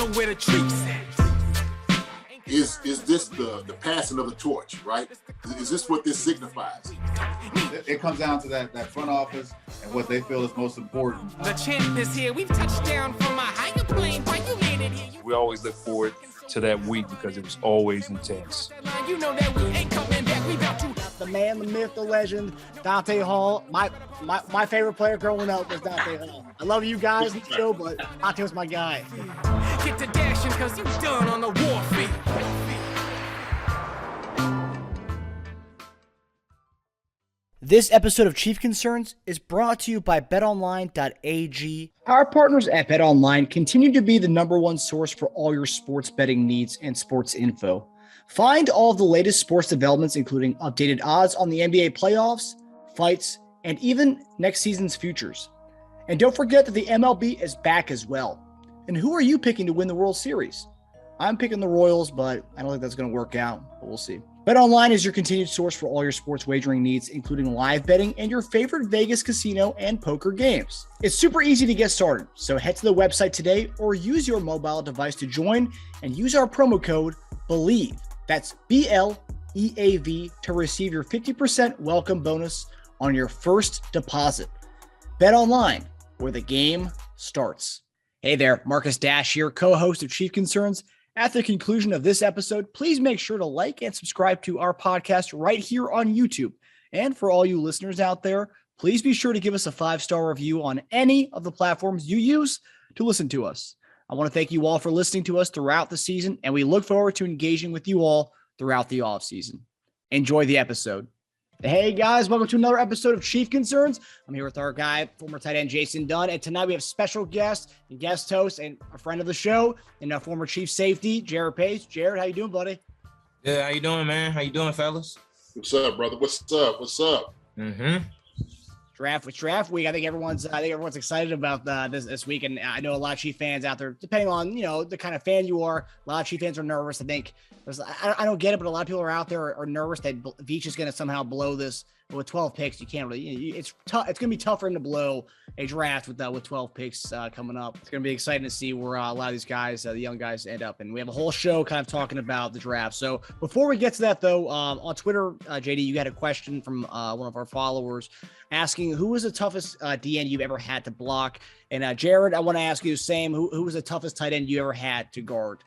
know where the troops at. Is this the passing of the torch, right? Is this what this signifies? It comes down to that front office and what they feel is most important. The champ is here. We've touched down from a higher plane. Why you landed here? We always look forward to that week because it was always intense. You know that we ain't coming back. We about to. The man, the myth, the legend, Dante Hall. My favorite player growing up was Dante Hall. I love you guys in the show, but Dante was my guy. Get to dashing because you done on the warfield. This episode of Chief Concerns is brought to you by BetOnline.AG. Our partners at BetOnline continue to be the number one source for all your sports betting needs and sports info. Find all of the latest sports developments, including updated odds on the NBA playoffs, fights, and even next season's futures. And don't forget that the MLB is back as well. And who are you picking to win the World Series? I'm picking the Royals, but I don't think that's going to work out, but we'll see. BetOnline is your continued source for all your sports wagering needs, including live betting and your favorite Vegas casino and poker games. It's super easy to get started, so head to the website today or use your mobile device to join and use our promo code BELIEVE. That's BLEAV to receive your 50% welcome bonus on your first deposit. BetOnline, where the game starts. Hey there, Marcus Dash here, co-host of Chief Concerns. At the conclusion of this episode, please make sure to like and subscribe to our podcast right here on YouTube. And for all you listeners out there, please be sure to give us a 5-star review on any of the platforms you use to listen to us. I want to thank you all for listening to us throughout the season, and we look forward to engaging with you all throughout the offseason. Enjoy the episode. Hey guys, welcome to another episode of Chief Concerns. I'm here with our guy, former tight end Jason Dunn, and tonight we have special guest and guest host and a friend of the show and a former Chiefs safety, Jarrad Page. Jarrad, how you doing, buddy? Yeah, how you doing, man? How you doing, fellas? What's up, brother? What's up? Mm-hmm. Draft week. I think everyone's excited about this week, and I know a lot of Chief fans out there. Depending on the kind of fan you are, a lot of Chief fans are nervous. I think I don't get it, but a lot of people are out there are nervous that Veach is going to somehow blow this. But with 12 picks, you can't really. It's tough. It's going to be tough for him to blow a draft with 12 picks coming up. It's going to be exciting to see where a lot of these guys, the young guys, end up. And we have a whole show kind of talking about the draft. So before we get to that, though, on Twitter, JD, you had a question from one of our followers asking who was the toughest DN you've ever had to block. And Jarrad, I want to ask you the same. Who was the toughest tight end you ever had to guard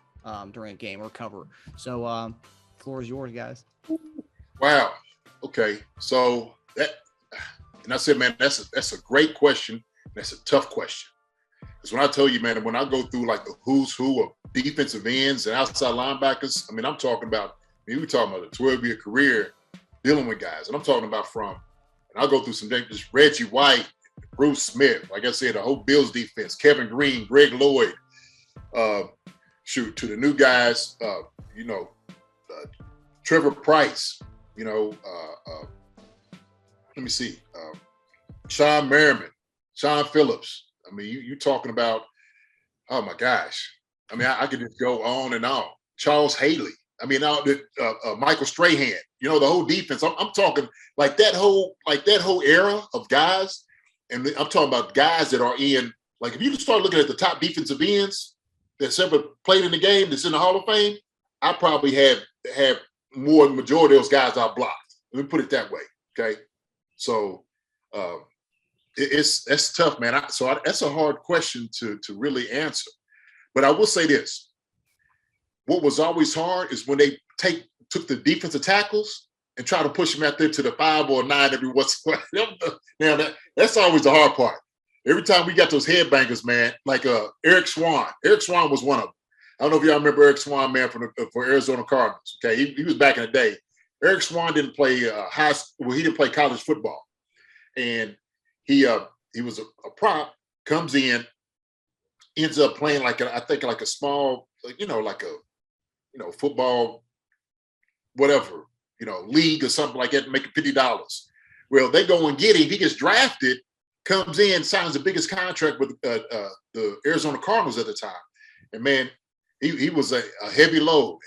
during a game or cover? So floor is yours, guys. Wow. Okay, so and I said, man, that's a great question. That's a tough question. Because when I tell you, man, when I go through like the who's who of defensive ends and outside linebackers, I mean, I'm talking about, we're talking about a 12-year career dealing with guys. And I'm talking about and I'll go through some just Reggie White, Bruce Smith, like I said, the whole Bills defense, Kevin Green, Greg Lloyd, to the new guys, Trevor Price, let me see, Sean Merriman, Sean Phillips. I mean, you talking about, oh my gosh. I mean, I could just go on and on. Charles Haley. I mean, Michael Strahan. The whole defense. I'm talking like that whole era of guys, and I'm talking about guys that are in. Like, if you start looking at the top defensive ends that's ever played in the game, that's in the Hall of Fame, I probably have more than the majority of those guys I blocked. Let me put it that way. Okay, so that's tough, man. That's a hard question to really answer. But I will say this: what was always hard is when they took the defensive tackles and try to push them out there to the 5 or 9 every once in a while. Now that's always the hard part. Every time we got those headbangers, man, like Eric Swan. Eric Swan was one of them. I don't know if y'all remember Eric Swan, man, for Arizona Cardinals. Okay, he was back in the day. Eric Swan didn't play he didn't play college football, and he was a prop. Comes in, ends up playing like a small, football, whatever, league or something like that, making $50. Well, they go and get him. He gets drafted, comes in, signs the biggest contract with the Arizona Cardinals at the time, and man. He was a heavy load.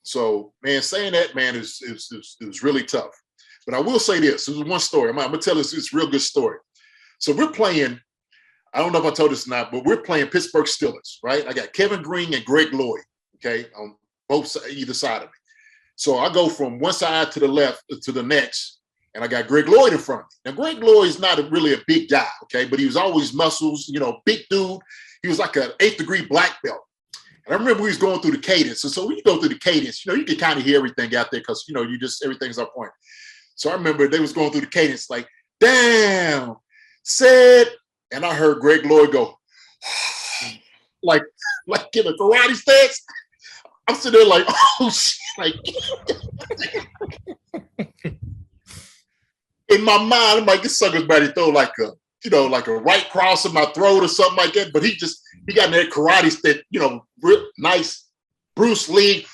So, man, saying that, man, it was really tough. But I will say this. This is one story. I'm going to tell this real good story. So we're playing, I don't know if I told this or not, but we're playing Pittsburgh Steelers, right? I got Kevin Green and Greg Lloyd, okay, on either side of me. So I go from one side to the left to the next, and I got Greg Lloyd in front of me. Now, Greg Lloyd is not really a big guy, okay, but he was always muscles, big dude. He was like an 8th degree black belt. And I remember we was going through the cadence. And so when you go through the cadence, you can kind of hear everything out there because, everything's on point. So I remember they was going through the cadence like, damn, said, and I heard Greg Lloyd go, like in a karate stance. I'm sitting there like, oh, shit. Like, in my mind, I'm like, this sucker's about to throw like a right cross in my throat or something like that. But he got in that karate stance, real nice Bruce Lee.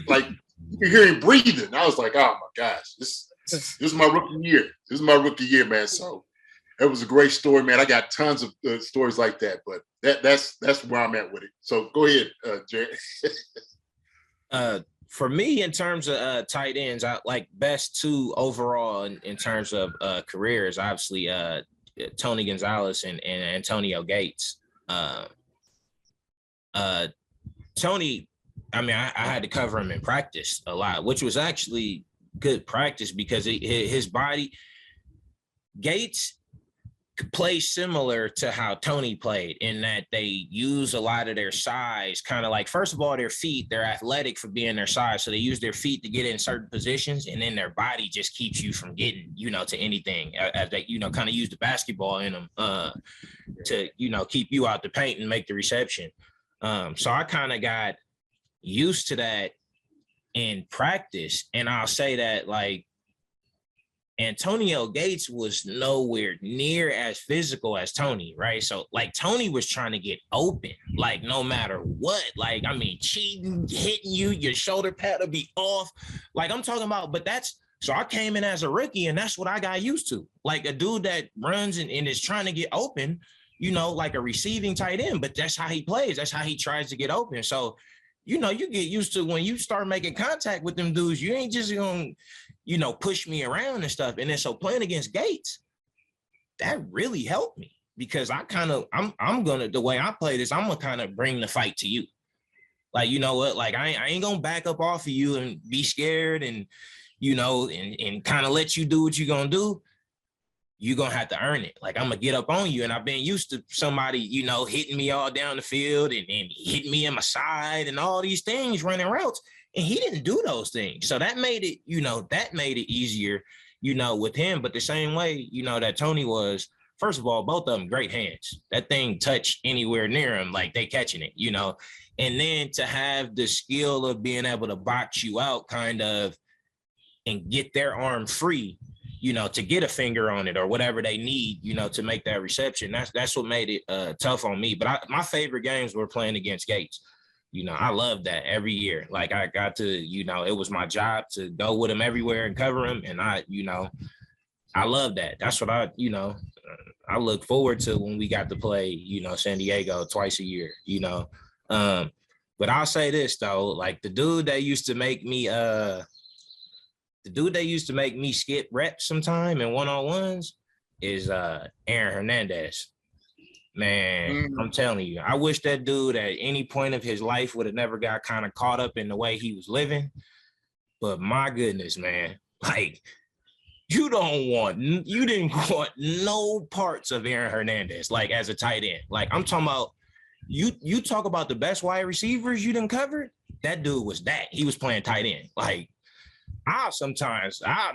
Like, you can hear him breathing. I was like, oh my gosh, this is my rookie year. This is my rookie year, man. So it was a great story, man. I got tons of stories like that, but that's where I'm at with it. So go ahead, Jarrad. For me, in terms of tight ends, I like best two overall in terms of careers, obviously Tony Gonzalez and Antonio Gates. Tony, I mean, I had to cover him in practice a lot, which was actually good practice because his body, Gates plays similar to how Tony played in that they use a lot of their size, kind of like, first of all, their feet, they're athletic for being their size. So they use their feet to get in certain positions, and then their body just keeps you from getting, to anything as they, kind of use the basketball in them to, keep you out the paint and make the reception. So I kind of got used to that in practice. And I'll say that like, Antonio Gates was nowhere near as physical as Tony, right? So like Tony was trying to get open, like no matter what, like, I mean, cheating, hitting you, your shoulder pad will be off. Like I'm talking about, so I came in as a rookie and that's what I got used to. Like a dude that runs and is trying to get open, like a receiving tight end, but that's how he plays. That's how he tries to get open. So, you get used to when you start making contact with them dudes, you ain't just going to, push me around and stuff. And then so playing against Gates, that really helped me because I'm going to, the way I play this, I'm going to kind of bring the fight to you. Like, you know what, like I ain't going to back up off of you and be scared and, and kind of let you do what you're going to do. You're going to have to earn it. Like, I'm going to get up on you. And I've been used to somebody, hitting me all down the field and hitting me in my side and all these things, running routes. And he didn't do those things. So that made it, easier, with him. But the same way, that Tony was, first of all, both of them great hands. That thing touched anywhere near him, like they catching it, And then to have the skill of being able to box you out kind of and get their arm free, to get a finger on it or whatever they need, to make that reception. That's what made it tough on me. But my favorite games were playing against Gates. I love that every year. Like I got to, it was my job to go with him everywhere and cover him. And I love that. That's what I look forward to when we got to play, San Diego twice a year, But I'll say this though, like the dude that used to make me skip reps sometime in one-on-ones is Aaron Hernandez. Man, I'm telling you, I wish that dude at any point of his life would have never got kind of caught up in the way he was living. But my goodness, man, like you didn't want no parts of Aaron Hernandez, like as a tight end. Like I'm talking about, you talk about the best wide receivers you done covered. That dude was that. He was playing tight end. Like I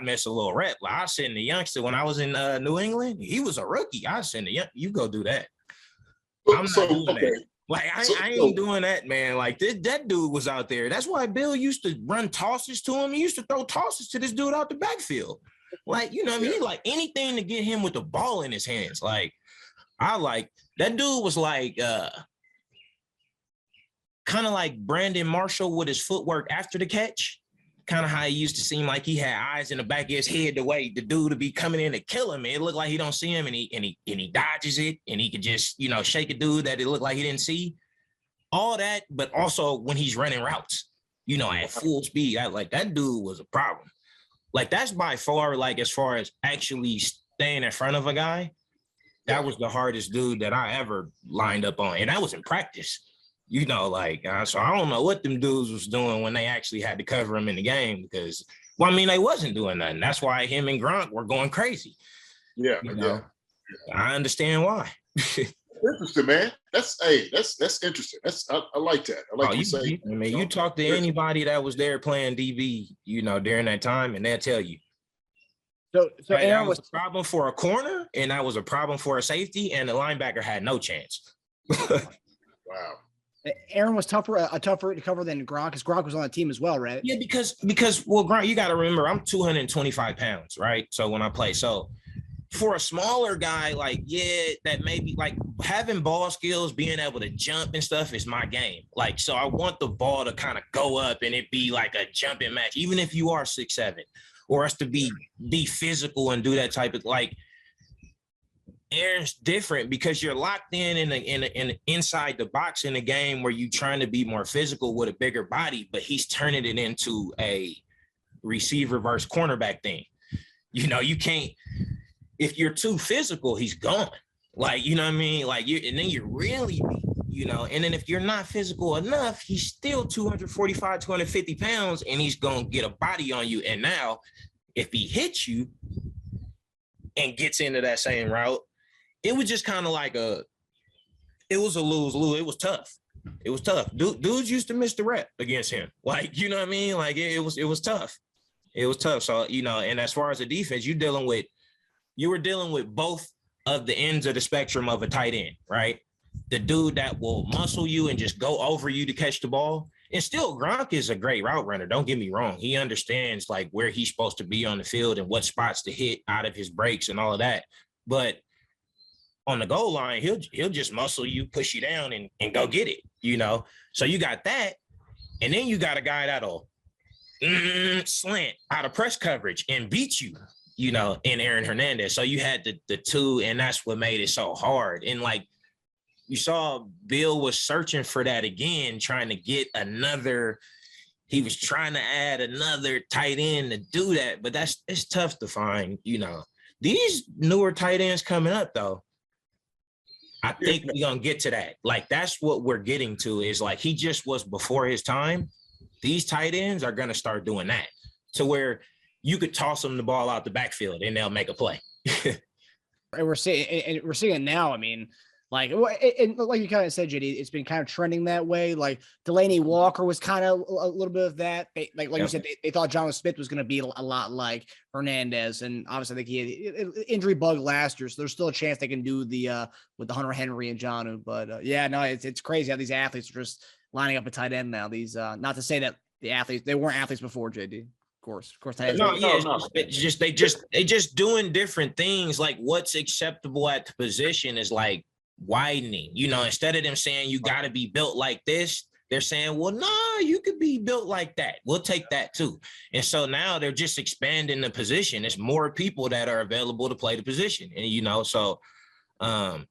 miss a little rep. Like I send the youngster when I was in New England. He was a rookie. I send you go do that. I'm not doing that. Like I ain't doing that, man. Like that dude was out there. That's why Bill used to run tosses to him. He used to throw tosses to this dude out the backfield. Like, what I mean? Like anything to get him with the ball in his hands. Like that dude was like kind of like Brandon Marshall with his footwork after the catch. Kind of how he used to seem like he had eyes in the back of his head the way the dude to be coming in to kill him. It looked like he don't see him and he dodges it and he could just, shake a dude that it looked like he didn't see. All that, but also when he's running routes, at full speed. Like that dude was a problem. Like that's by far, like as far as actually staying in front of a guy, That was the hardest dude that I ever lined up on. And that was in practice, so I don't know what them dudes was doing when they actually had to cover him in the game because, they wasn't doing nothing. That's why him and Gronk were going crazy. Yeah. I understand why. Interesting, man. That's interesting. I like that. I like you talk to anybody that was there playing DB, during that time, and they'll tell you. So Aaron was a problem for a corner, and that was a problem for a safety, and the linebacker had no chance. Wow. Aaron was tougher to cover than Gronk because Gronk was on the team as well, right? Yeah, because Gronk, you got to remember, I'm 225 pounds, right? So when I play, for a smaller guy, that maybe having ball skills, being able to jump and stuff is my game. So I want the ball to kind of go up and it be like a jumping match, even if you are 6'7", or us to be physical and do that type of Aaron's different because you're locked in inside the box in a game where you're trying to be more physical with a bigger body, but he's turning it into a receiver versus cornerback thing. You can't. If you're too physical, he's gone. And then you're really, and then if you're not physical enough, he's still 245, 250 pounds, and he's going to get a body on you. And now if he hits you and gets into that same route, it was just kind of it was a lose-lose. It was tough. It was tough. Dudes used to miss the rep against him. It was tough. It was tough. So, and as far as the defense, you were dealing with both of the ends of the spectrum of a tight end, right? The dude that will muscle you and just go over you to catch the ball. And still, Gronk is a great route runner. Don't get me wrong. He understands where he's supposed to be on the field and what spots to hit out of his breaks and all of that. But on the goal line, he'll just muscle you, push you down and go get it, So you got that. And then you got a guy that'll slant out of press coverage and beat you. In Aaron Hernandez. So you had the two, and that's what made it so hard. And you saw Bill was searching for that again, trying to get he was trying to add another tight end to do that, but it's tough to find, These newer tight ends coming up though, I think we're going to get to that. That's what we're getting to is he just was before his time. These tight ends are going to start doing that to where you could toss them the ball out the backfield and they'll make a play. And we're seeing it now. Like you kind of said, JD, it's been kind of trending that way. Delaney Walker was kind of a little bit of that. You said, they thought John Smith was going to be a lot like Hernandez, and obviously I think he had an injury bug last year, so there's still a chance they can do with the Hunter Henry and Jonnu. But it's crazy how these athletes are just lining up a tight end now. These not to say that the athletes, they weren't athletes before, JD. Of course. They just doing different things. What's acceptable at the position is widening. Instead of them saying you got to be built like this, they're saying, well, no, you could be built like that. We'll take that too. And so now they're just expanding the position. There's more people that are available to play the position, and you're going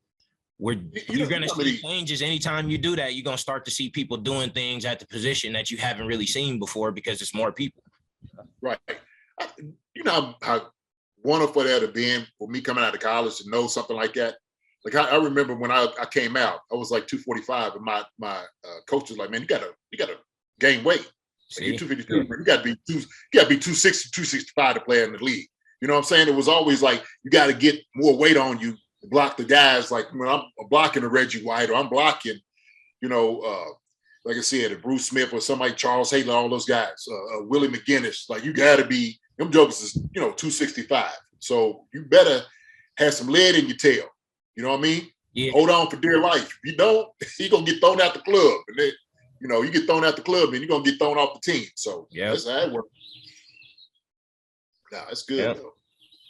to see changes anytime you do that. You're going to start to see people doing things at the position that you haven't really seen before because it's more people. Right. How wonderful that have been for me coming out of college to know something like that. I remember when I came out, I was 245, and my coach was like, "Man, you gotta gain weight. You're 252. You gotta be 260, 265 to play in the league." You know what I'm saying? It was always you got to get more weight on you to block the guys. When I'm blocking a Reggie White, or I'm blocking, like I said, Bruce Smith or somebody, Charles Haley, all those guys, Willie McGinnis. You got to be, them jokers is 265. So you better have some lead in your tail. You know what I mean? Yeah. Hold on for dear life. If you don't, you're going to get thrown out the club. And then, you get thrown out the club, and you're going to get thrown off the team. So that's how it works. Nah, it's good. Yep. Though.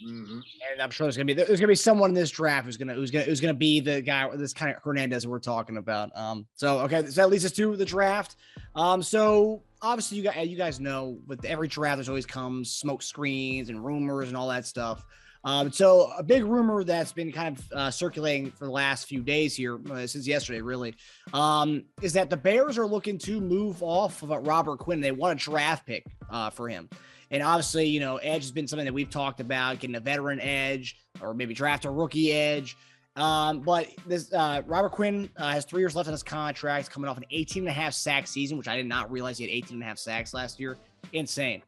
Mm-hmm. And I'm sure there's gonna be someone in this draft who's gonna be the guy, this kind of Hernandez that we're talking about. So that leads us to the draft. So obviously you guys know, with every draft there's always comes smoke screens and rumors and all that stuff. So a big rumor that's been kind of circulating for the last few days here, since yesterday really, is that the Bears are looking to move off of Robert Quinn. They want a draft pick for him. And obviously, edge has been something that we've talked about, getting a veteran edge or maybe draft a rookie edge. But this Robert Quinn has 3 years left on his contract. He's coming off an 18.5 sack season, which I did not realize he had 18.5 sacks last year. Insane.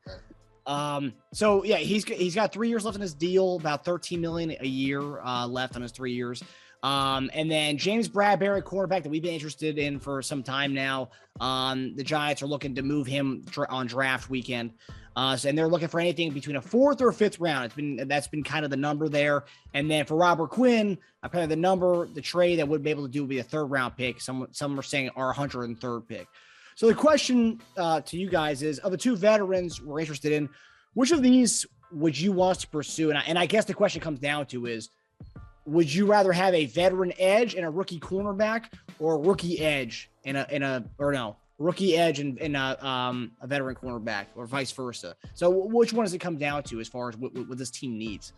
So yeah, he's got 3 years left on his deal, about $13 million a year left on his 3 years. And then James Bradberry, cornerback that we've been interested in for some time now. The Giants are looking to move him on draft weekend. And they're looking for anything between a 4th or 5th round. That's been kind of the number there. And then for Robert Quinn, apparently the trade that would be able to do would be a 3rd round pick. Some are saying our 103rd pick. So the question to you guys is, of the 2 veterans we're interested in, which of these would you want us to pursue? And I guess the question comes down to is, would you rather have a veteran edge and a rookie cornerback, or a rookie edge rookie edge and a veteran cornerback, or vice versa? So which one does it come down to as far as what this team needs?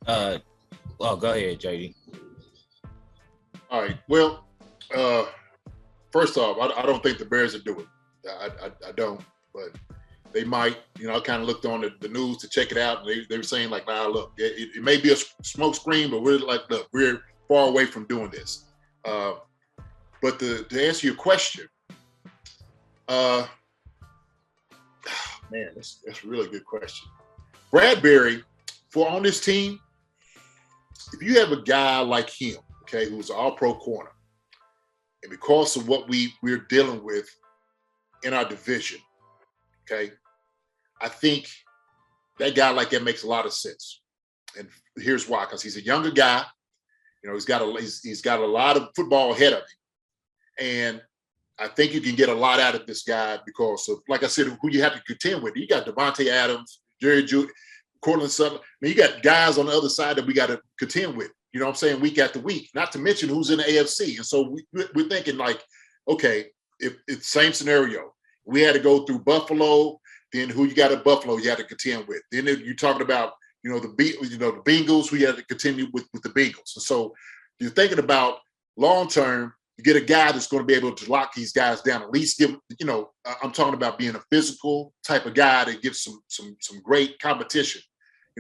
Well, go ahead, JD. All right. Well, first off, I don't think the Bears will do it. I don't, but they might. I kind of looked on the news to check it out, and they were saying like, nah, look, it may be a smoke screen, but we're like, look, we're far away from doing this. But to answer your question, man, that's a really good question. Bradberry, for on this team, if you have a guy like him, okay, who's an all-pro corner, and because of what we're dealing with in our division, okay, I think that guy like that makes a lot of sense. And here's why: because he's a younger guy, he's got a lot of football ahead of him, and I think you can get a lot out of this guy because of, like I said, who you have to contend with. You got Devontae Adams, Jerry Jeudy, Cortland Sutton. I mean, you got guys on the other side that we got to contend with. You know what I'm saying? Week after week. Not to mention who's in the AFC. And so we're thinking like, okay, if it's same scenario, we had to go through Buffalo. Then who you got at Buffalo, you had to contend with. Then you're talking about, the Bengals, who you had to continue with the Bengals. And so you're thinking about long term, you get a guy that's going to be able to lock these guys down, at least give, I'm talking about being a physical type of guy that gives some great competition,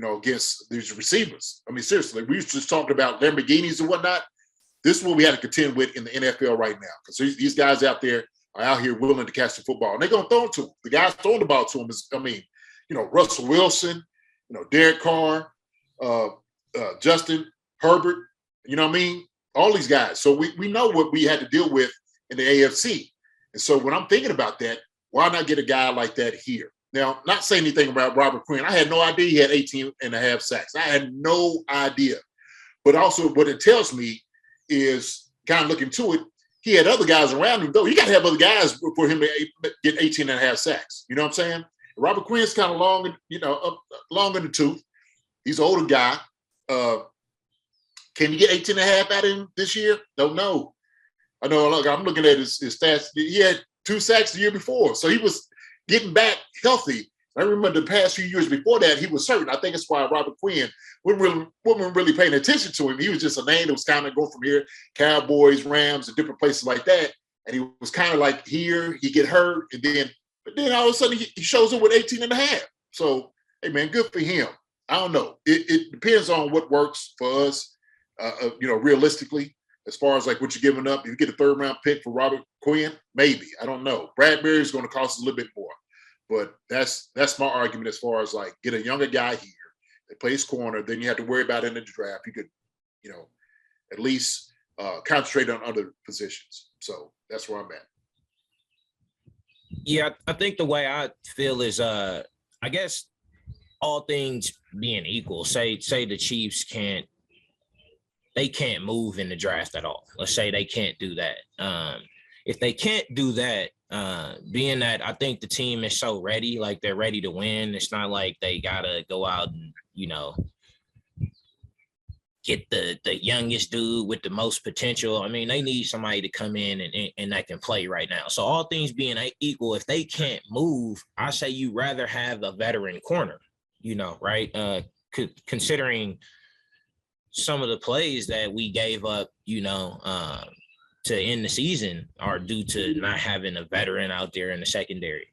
against these receivers. I mean, seriously, we used to just talking about Lamborghinis and whatnot. This is what we had to contend with in the NFL right now, because these guys out there are out here willing to catch the football, and they're going to throw it to him. The guys throwing the ball to him is, Russell Wilson, Derek Carr, Justin Herbert, all these guys. So we know what we had to deal with in the AFC. And so when I'm thinking about that, why not get a guy like that here? Now, not saying anything about Robert Quinn. I had no idea he had 18.5 sacks. I had no idea. But also what it tells me is, kind of looking to it, he had other guys around him, though. You got to have other guys for him to get 18.5 sacks. You know what I'm saying? Robert Quinn's kind of long, long in the tooth. He's an older guy. Can you get 18.5 out of him this year? Don't know. I know. Look, I'm looking at his stats. He had 2 sacks the year before, so he was getting back healthy. I remember the past few years before that, he was hurt. I think it's why Robert Quinn wasn't really paying attention to him. He was just a name that was kind of going from here, Cowboys, Rams, and different places like that. And he was kind of like here, he get hurt, but then all of a sudden he shows up with 18.5. So, hey man, good for him. I don't know. It depends on what works for us, realistically, as far as like what you're giving up. If you get a 3rd round pick for Robert Quinn, maybe. I don't know. Bradberry is going to cost us a little bit more. But that's my argument as far as like get a younger guy here that plays corner. Then you have to worry about it in the draft. You could, at least concentrate on other positions. So that's where I'm at. Yeah, I think the way I feel is, I guess all things being equal, say the Chiefs can't move in the draft at all. Let's say they can't do that. If they can't do that, being that I think the team is so ready, like they're ready to win. It's not like they gotta go out and, get the youngest dude with the most potential. I mean, they need somebody to come in and that can play right now. So all things being equal, if they can't move, I say you rather have a veteran corner, right? Considering some of the plays that we gave up, to end the season are due to not having a veteran out there in the secondary,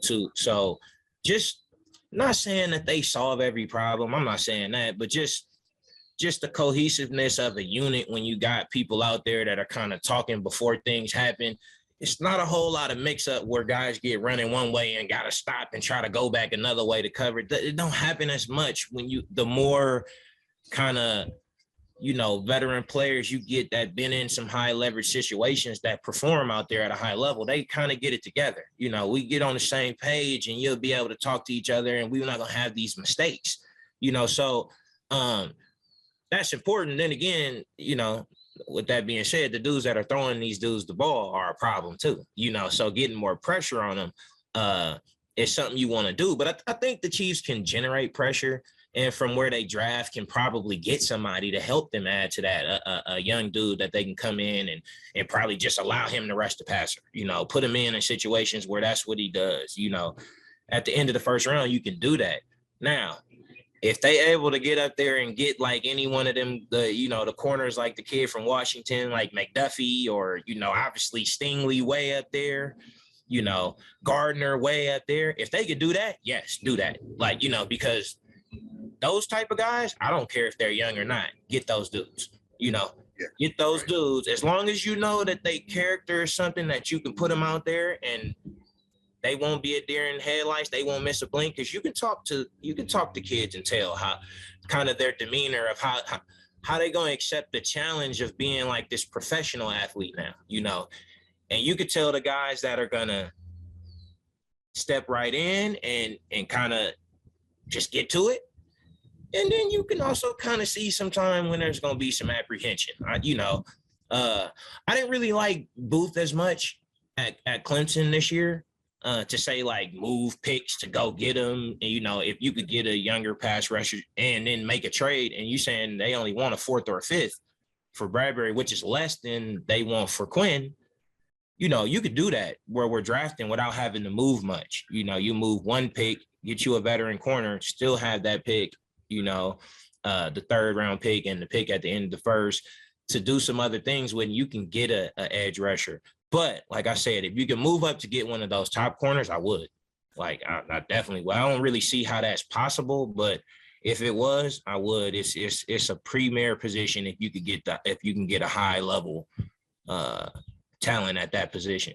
too. So just not saying that they solve every problem. I'm not saying that, but just just the cohesiveness of a unit when you got people out there that are kind of talking before things happen. It's not a whole lot of mix up where guys get running one way and got to stop and try to go back another way to cover it. It don't happen as much when the more kind of, veteran players you get that been in some high leverage situations that perform out there at a high level, they kind of get it together. We get on the same page and you'll be able to talk to each other and we're not going to have these mistakes, so that's important. Then again, with that being said, the dudes that are throwing these dudes the ball are a problem too, so getting more pressure on them is something you want to do. But I think the Chiefs can generate pressure, and from where they draft can probably get somebody to help them add to that, a young dude that they can come in and probably just allow him to rush the passer, put him in situations where that's what he does. At the end of the first round, you can do that. Now, if they able to get up there and get like any one of them, the corners, like the kid from Washington, like McDuffie, or, obviously Stingley way up there, Gardner way up there. If they could do that, yes, do that. Like, because those type of guys, I don't care if they're young or not, get those dudes, get those dudes. As long as you know that they character is something that you can put them out there and they won't be a deer in headlights. They won't miss a blink, because you can talk to kids and tell how kind of their demeanor of how they going to accept the challenge of being like this professional athlete now, and you could tell the guys that are going to step right in and kind of just get to it. And then you can also kind of see sometime when there's going to be some apprehension. I didn't really like Booth as much at Clemson this year. To say like move picks to go get them, and if you could get a younger pass rusher and then make a trade, and you saying they only want a 4th or a 5th for Bradberry, which is less than they want for Quinn, you could do that where we're drafting without having to move much. You move one pick, get you a veteran corner, still have that pick, the 3rd round pick and the pick at the end of the first to do some other things when you can get a edge rusher. But like I said, if you can move up to get one of those top corners, I would. Like I definitely would. I don't really see how that's possible, but if it was, I would. It's a premier position if you can get a high level talent at that position.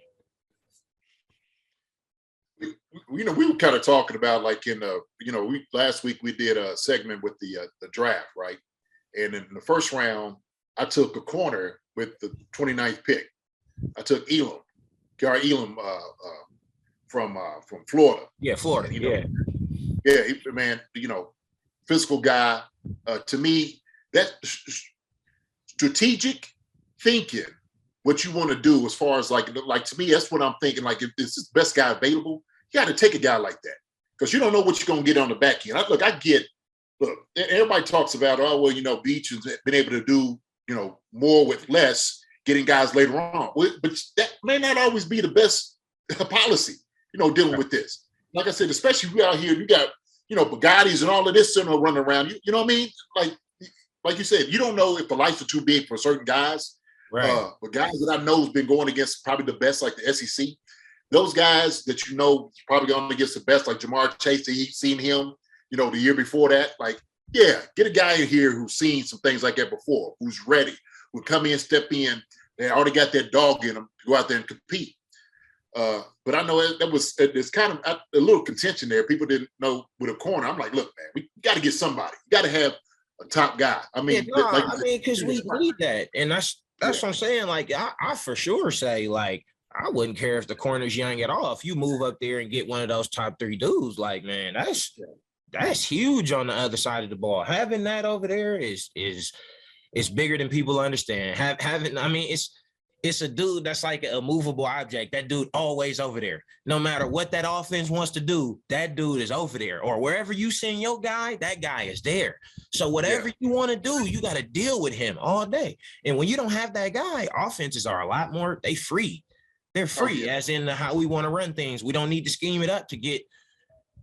We were kind of talking about like in last week we did a segment with the draft, right? And in the first round, I took a corner with the 29th pick. I took Gary Elam from Florida. Yeah, Florida. Man, physical guy. To me, that strategic thinking, what you want to do as far as like to me, that's what I'm thinking. Like if this is the best guy available, you got to take a guy like that, because you don't know what you're going to get on the back end. Look, everybody talks about, Beach has been able to do, more with less, getting guys later on. But that may not always be the best policy, dealing with this. Like I said, especially we out here, you got, Bugattis and all of this running around. You know what I mean? Like you said, you don't know if the lights are too big for certain guys. Right. But guys that I know has been going against probably the best, like the SEC. Those guys that probably going against the best, like Jamar Chase, he's seen him, the year before that. Like, yeah, get a guy in here who's seen some things like that before, who's ready, who come in, step in. They already got that dog in them to go out there and compete. But I know it's kind of a little contention there. People didn't know with a corner. I'm like, look, man, we got to get somebody. You got to have a top guy. I mean, because we need that, and that's what I'm saying. Like, I for sure say, like, I wouldn't care if the corner's young at all. If you move up there and get one of those top 3 dudes, like, man, that's huge on the other side of the ball. Having that over there is bigger than people understand. It's a dude that's like a movable object. That dude always over there. No matter what that offense wants to do, that dude is over there. Or wherever you send your guy, that guy is there. So whatever you want to do, you got to deal with him all day. And when you don't have that guy, offenses are a lot more, they're free, as in how we want to run things. We don't need to scheme it up to get,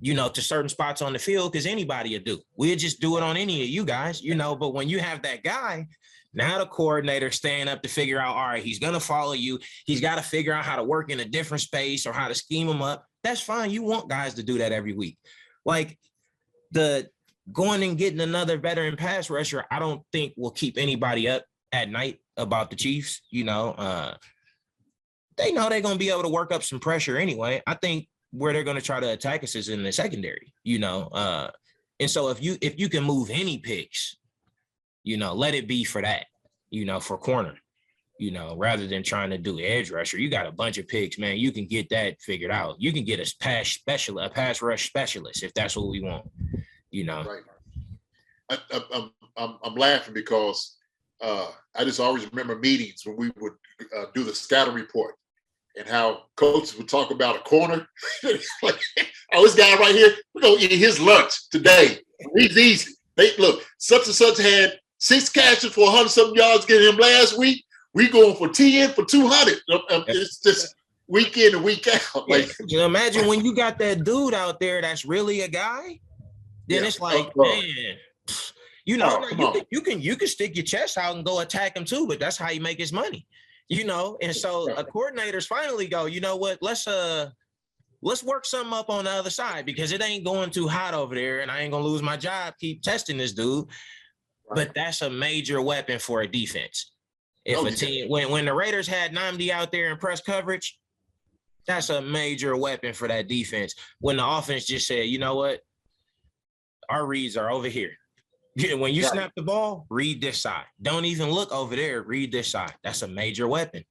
to certain spots on the field, because anybody will do. We'll just do it on any of you guys, but when you have that guy, now the coordinator staying up to figure out, all right, he's going to follow you. He's got to figure out how to work in a different space or how to scheme him up. That's fine. You want guys to do that every week. Like the going and getting another veteran pass rusher, I don't think will keep anybody up at night about the Chiefs. You know, they know they're going to be able to work up some pressure anyway. I think where they're going to try to attack us is in the secondary, you know. And so if you can move any picks, you know, let it be for that, you know, for corner, you know, rather than trying to do edge rusher. You got a bunch of picks, man. You can get that figured out. You can get a pass rush specialist if that's what we want, you know. Right. I'm laughing because I just always remember meetings when we would do the scatter report and how coaches would talk about a corner. Like, oh, this guy right here, we're going to eat his lunch today. He's easy. They look, such and such had 6 catches for 100-something yards getting him last week. We going for 10 for 200. It's just week in and week out. Like, you know, imagine when you got that dude out there that's really a guy, then it's like, man, you know, you can stick your chest out and go attack him too, but that's how you make his money, you know. And so coordinators finally go, you know what, let's work something up on the other side because it ain't going too hot over there and I ain't gonna lose my job, keep testing this dude. Right. But that's a major weapon for a defense. If a team, when the Raiders had Nnamdi out there in press coverage, that's a major weapon for that defense. When the offense just said, you know what, our reads are over here. When you snap the ball, read this side. Don't even look over there. Read this side. That's a major weapon.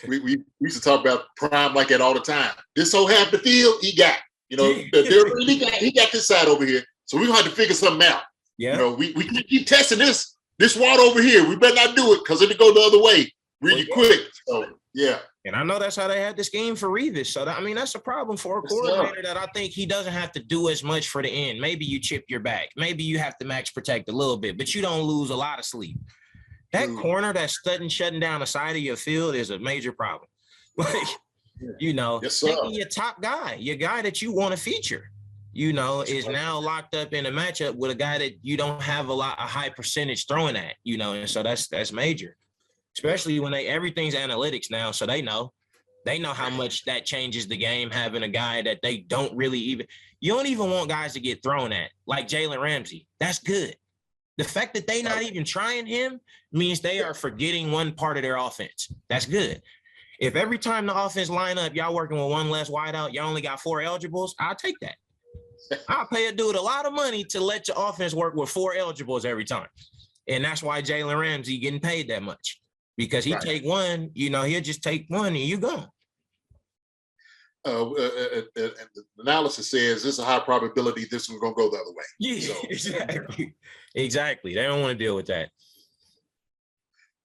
we used to talk about Prime like that all the time. This whole half the field, he got. You know, he got this side over here. So we're going to have to figure something out. Yeah. You know, we keep testing this wide over here. We better not do it because it'll go the other way really quick. So, yeah. And I know that's how they had the scheme for Revis. So, that's a problem for a coordinator that I think he doesn't have to do as much for the end. Maybe you chip your back. Maybe you have to max protect a little bit, but you don't lose a lot of sleep. That corner that's shutting down the side of your field is a major problem. Like, you know, taking your top guy, your guy that you want to feature, you know, is now locked up in a matchup with a guy that you don't have a high percentage throwing at, you know, and so that's major. Especially when everything's analytics now, so they know how much that changes the game, having a guy that they don't really you don't even want guys to get thrown at, like Jalen Ramsey. That's good. The fact that they not even trying him means they are forgetting one part of their offense. That's good. If every time the offense line up, y'all working with one less wideout, y'all only got 4 eligibles, I'll take that. I'll pay a dude a lot of money to let your offense work with 4 eligibles every time. And that's why Jalen Ramsey getting paid that much. Because he take one, you know, he'll just take one and you go. The analysis says there's a high probability this one's going to go the other way. Yeah, so. Exactly. They don't want to deal with that.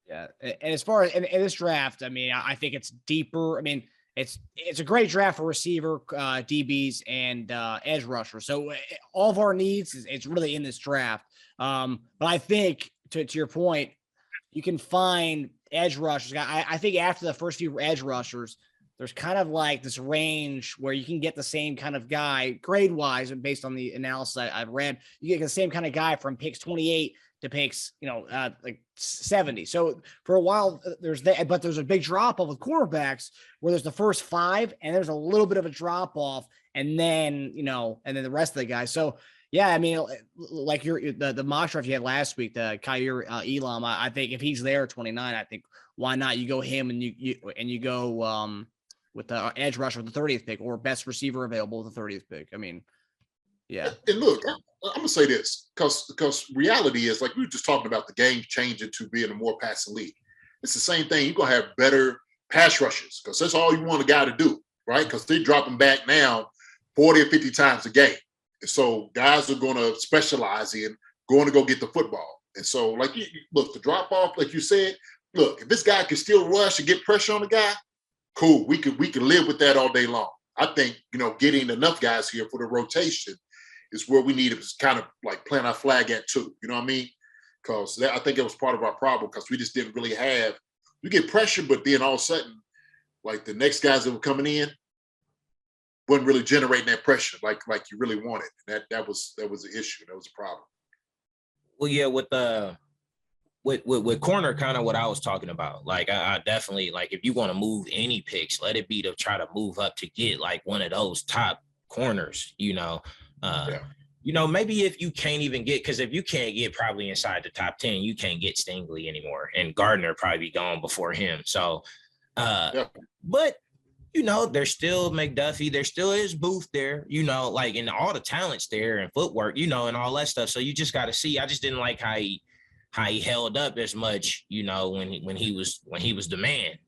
Yeah. And as far as in this draft, I mean, I think it's deeper. I mean, it's a great draft for receiver, DBs, and edge rusher. So all of our needs it's really in this draft. But I think to your point, you can find edge rushers. I think after the first few edge rushers, there's kind of like this range where you can get the same kind of guy grade wise, and based on the analysis I've read, you get the same kind of guy from picks 28 to picks, like 70. So for a while but there's a big drop off with quarterbacks where there's the first 5 and there's a little bit of a drop off, and then the rest of the guys. So yeah, I mean, like the mock draft you had last week, the Kyer Elam. I think if he's there at 29, I think why not? You go him and you go with the edge rusher with the 30th pick, or best receiver available with the 30th pick. I mean, yeah. And look, I'm gonna say this because reality is, like we were just talking about, the game changing to being a more passing league. It's the same thing. You're gonna have better pass rushes because that's all you want a guy to do, right? Because they're dropping back now 40 or 50 times a game. And so guys are going to specialize in going to go get the football. And so, like, look, the drop off, like you said, look, if this guy can still rush and get pressure on the guy, cool. We can live with that all day long. I think, getting enough guys here for the rotation is where we need to kind of like plant our flag at too. You know what I mean? Because I think it was part of our problem because we just didn't really you get pressure, but then all of a sudden, like the next guys that were coming in, wasn't really generating that pressure like you really wanted. That was the issue. That was a problem. Well, yeah, with corner, kind of what I was talking about. Like I definitely, like, if you want to move any picks, let it be to try to move up to get like one of those top corners. maybe if you can't even get, because if you can't get probably inside the top 10, you can't get Stingley anymore. And Gardner probably be gone before him. So, but, there's still McDuffie. There still is Booth there, and all the talent's there and footwork, and all that stuff. So you just got to see. I just didn't like how he held up as much, when he was the man,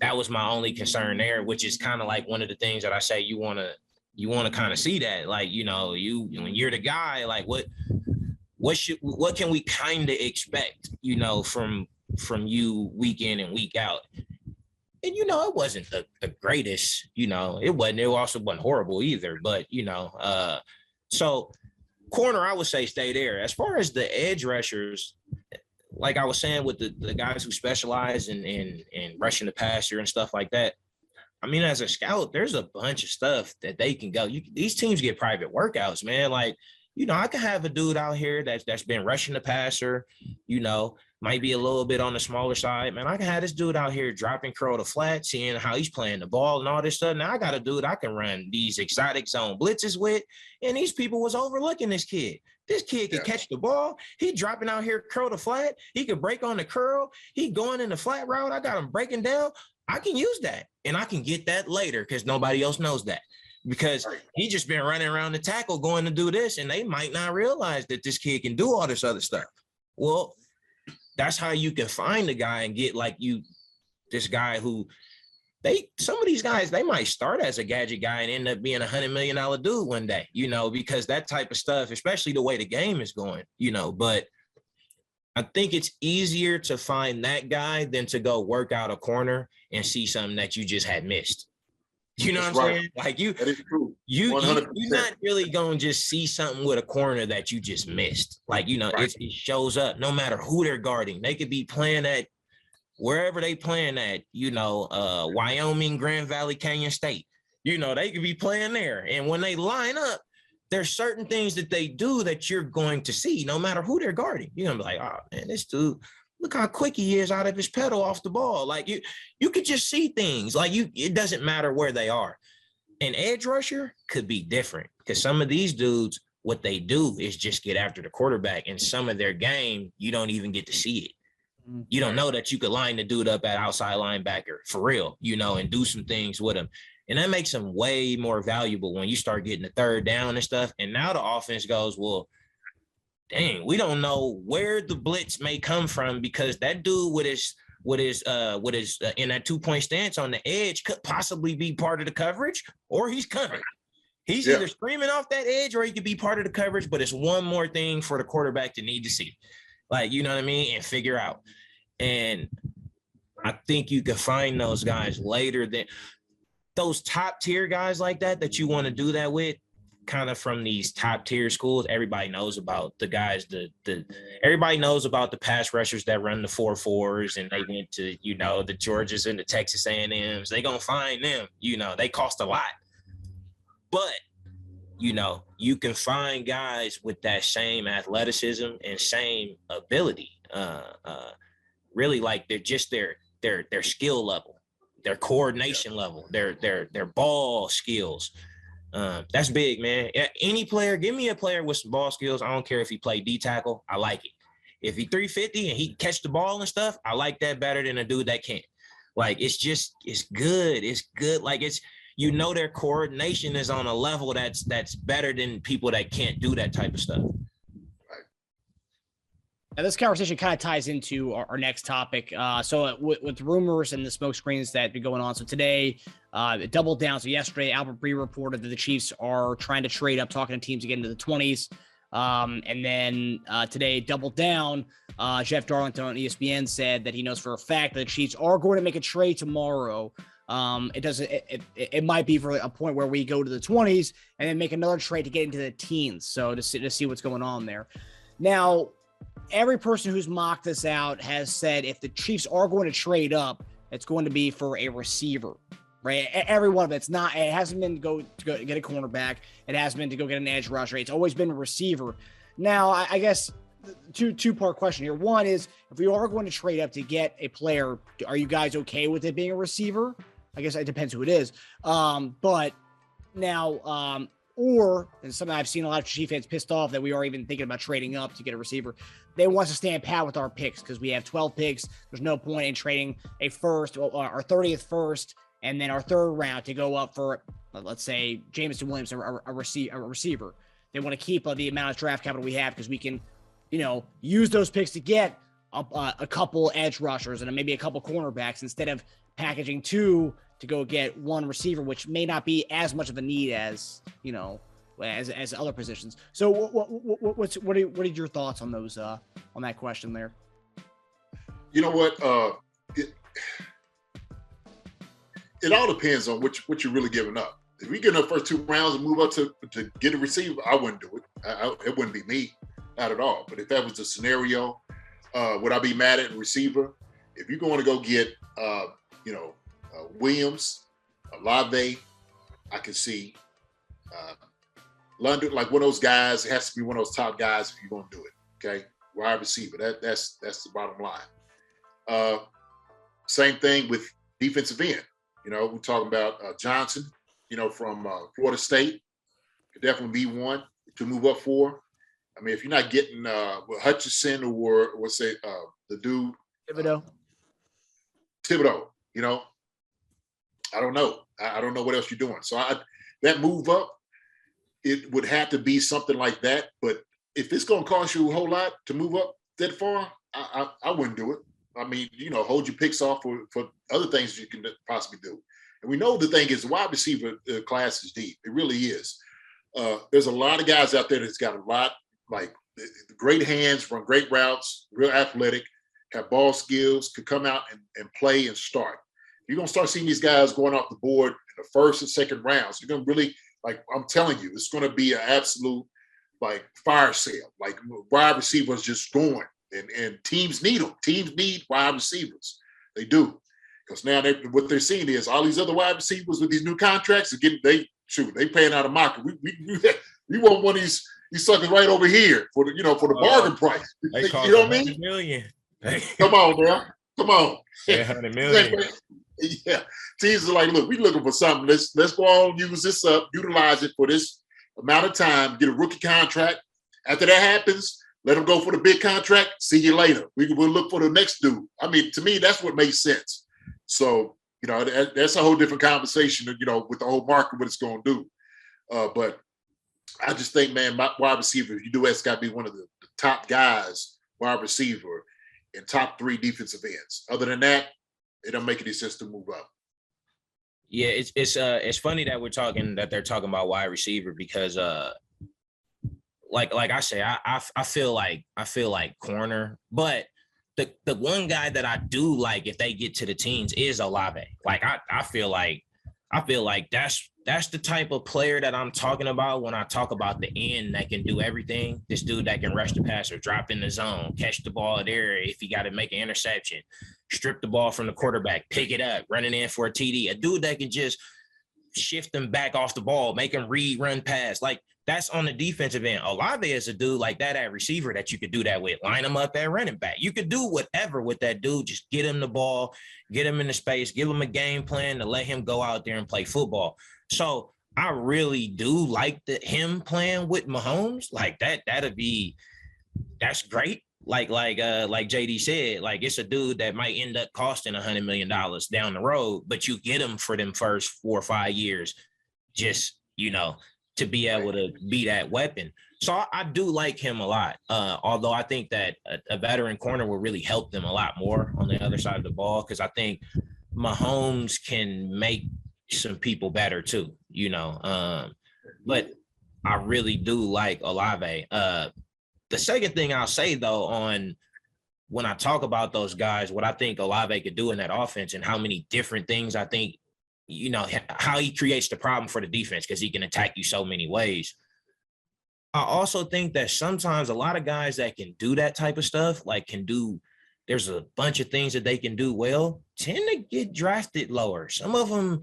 that was my only concern there, which is kind of like one of the things that I say you want to kind of see that, like, when you're the guy, like what can we kind of expect, from you week in and week out. And, it wasn't the greatest, it also wasn't horrible either, but, so corner, I would say stay there. As far as the edge rushers, like I was saying with the guys who specialize in rushing the passer and stuff like that, I mean, as a scout, there's a bunch of stuff that they can go. These teams get private workouts, man. Like, I could have a dude out here that's been rushing the passer, might be a little bit on the smaller side. Man, I can have this dude out here dropping curl to flat, seeing how he's playing the ball and all this stuff. Now I got a dude I can run these exotic zone blitzes with, and these people was overlooking this kid. This kid could catch the ball. He dropping out here curl to flat. He could break on the curl. He going in the flat route. I got him breaking down. I can use that, and I can get that later because nobody else knows that. Because he just been running around the tackle going to do this, and they might not realize that this kid can do all this other stuff. Well, that's how you can find a guy and get this guy who some of these guys, they might start as a gadget guy and end up being $100 million dude one day, because that type of stuff, especially the way the game is going, but I think it's easier to find that guy than to go work out a corner and see something that you just had missed. You know what I'm saying? Like you're not really going to just see something with a corner that you just missed. Like, it shows up no matter who they're guarding. They could be playing at wherever they playing at, Wyoming, Grand Valley, Canyon State. They could be playing there. And when they line up, there's certain things that they do that you're going to see no matter who they're guarding. You're going to be like, oh, man, this dude, look how quick he is out of his pedal off the ball. Like you could just see things. Like it doesn't matter where they are. An edge rusher could be different because some of these dudes, what they do is just get after the quarterback, and some of their game, you don't even get to see it. You don't know that you could line the dude up at outside linebacker for real, and do some things with him. And that makes them way more valuable when you start getting the third down and stuff. And now the offense goes, well, dang, we don't know where the blitz may come from because that dude with his in that 2-point stance on the edge could possibly be part of the coverage, or he's coming. He's either screaming off that edge or he could be part of the coverage, but it's one more thing for the quarterback to need to see. Like, you know what I mean? And figure out. And I think you can find those guys later than those top tier guys like that you want to do that with. Kind of from these top tier schools, everybody knows about the guys, everybody knows about the pass rushers that run the 4.4s, and they went to, the Georgias and the Texas A&Ms. They gonna find them, they cost a lot. But, you can find guys with that same athleticism and same ability. Really, like they're just their skill level, their coordination level, their ball skills. That's big, man. Any player, give me a player with some ball skills. I don't care if he play D tackle. I like it. If he 350 and he catch the ball and stuff, I like that better than a dude that can't. Like, it's good. It's good. Like, their coordination is on a level that's better than people that can't do that type of stuff. Now, this conversation kind of ties into our next topic. So with rumors and the smoke screens that have been going on. So today, it doubled down. So yesterday, Albert Bree reported that the Chiefs are trying to trade up, talking to teams to get into the 20s. And then today, doubled down. Jeff Darlington on ESPN said that he knows for a fact that the Chiefs are going to make a trade tomorrow. It might be for a point where we go to the 20s and then make another trade to get into the teens. So to see what's going on there. Now, every person who's mocked this out has said if the Chiefs are going to trade up, it's going to be for a receiver, right? Every one of it. It hasn't been to go get a cornerback. It hasn't been to go get an edge rusher. It's always been a receiver. Now, I guess two-part question here. One is, if we are going to trade up to get a player, are you guys okay with it being a receiver? I guess it depends who it is. But now, Or, and something I've seen a lot of Chiefs fans pissed off that we are even thinking about trading up to get a receiver. They want us to stand pat with our picks because we have 12 picks. There's no point in trading a first, our 30th first, and then our third round to go up for, let's say, Jameson Williams, a receiver. They want to keep the amount of draft capital we have because we can, use those picks to get a couple edge rushers and maybe a couple cornerbacks instead of packaging two to go get one receiver, which may not be as much of a need as, as other positions. So what are your thoughts on those, on that question there? You know what? It all depends on what you're really giving up. If we get in the first 2 rounds and move up to get a receiver, I wouldn't do it. It wouldn't be me, not at all. But if that was the scenario, would I be mad at the receiver? If you're going to go get, Williams, Olave, I can see London, like one of those guys. It has to be one of those top guys if you're going to do it. Okay, wide receiver. That's the bottom line. Same thing with defensive end. We're talking about Johnson. From Florida State, could definitely be one to move up for. I mean, if you're not getting Hutchinson or let's say the dude Thibodeau, I don't know. I don't know what else you're doing. So that move up, it would have to be something like that. But if it's going to cost you a whole lot to move up that far, I wouldn't do it. I mean, hold your picks off for other things you can possibly do. And we know the thing is the wide receiver class is deep. It really is. There's a lot of guys out there that's got a lot, like great hands, run great routes, real athletic, have ball skills, could come out and play and start. You're going to start seeing these guys going off the board in the first and second rounds. You're going to really, like I'm telling you, it's going to be an absolute, fire sale. Like wide receivers just going. And teams need them. Teams need wide receivers. They do. Because now what they're seeing is all these other wide receivers with these new contracts are they paying out of market. We want one of these suckers right over here for the bargain price. You know what I mean? Million. Come on now. Come on. 100 million. Yeah. Teams are like, look, we're looking for something. Let's go on, use this up, utilize it for this amount of time, get a rookie contract. After that happens, let them go for the big contract. See you later. We'll look for the next dude. I mean, to me, that's what makes sense. So, that's a whole different conversation, with the whole market, what it's going to do. But I just think, man, my wide receiver, you do it's got to be one of the top guys, wide receiver, and top 3 defensive ends. Other than that, it don't make any sense to move up. Yeah, it's funny that they're talking about wide receiver because like I say, I feel like corner, but the one guy that I do like if they get to the teens is Olave. Like I feel like that's the type of player that I'm talking about when I talk about the end that can do everything. This dude that can rush the passer, drop in the zone, catch the ball there if he got to make an interception, strip the ball from the quarterback, pick it up, running in for a TD. A dude that can just shift them back off the ball, make them run pass. Like that's on the defensive end. Olave is a dude like that at receiver that you could do that with. Line him up at running back. You could do whatever with that dude. Just get him the ball, get him in the space, give him a game plan to let him go out there and play football. So I really do like him playing with Mahomes. Like that's great. Like JD said, like it's a dude that might end up costing $100 million down the road, but you get him for them first 4 or 5 years, just, to be able to be that weapon. So I do like him a lot. Although I think that a veteran corner will really help them a lot more on the other side of the ball. Cause I think Mahomes can make some people better too, but I really do like Olave. The second thing I'll say though, on when I talk about those guys, what I think Olave could do in that offense and how many different things I think, how he creates the problem for the defense because he can attack you so many ways. I also think that sometimes a lot of guys that can do that type of stuff, there's a bunch of things that they can do well, tend to get drafted lower. Some of them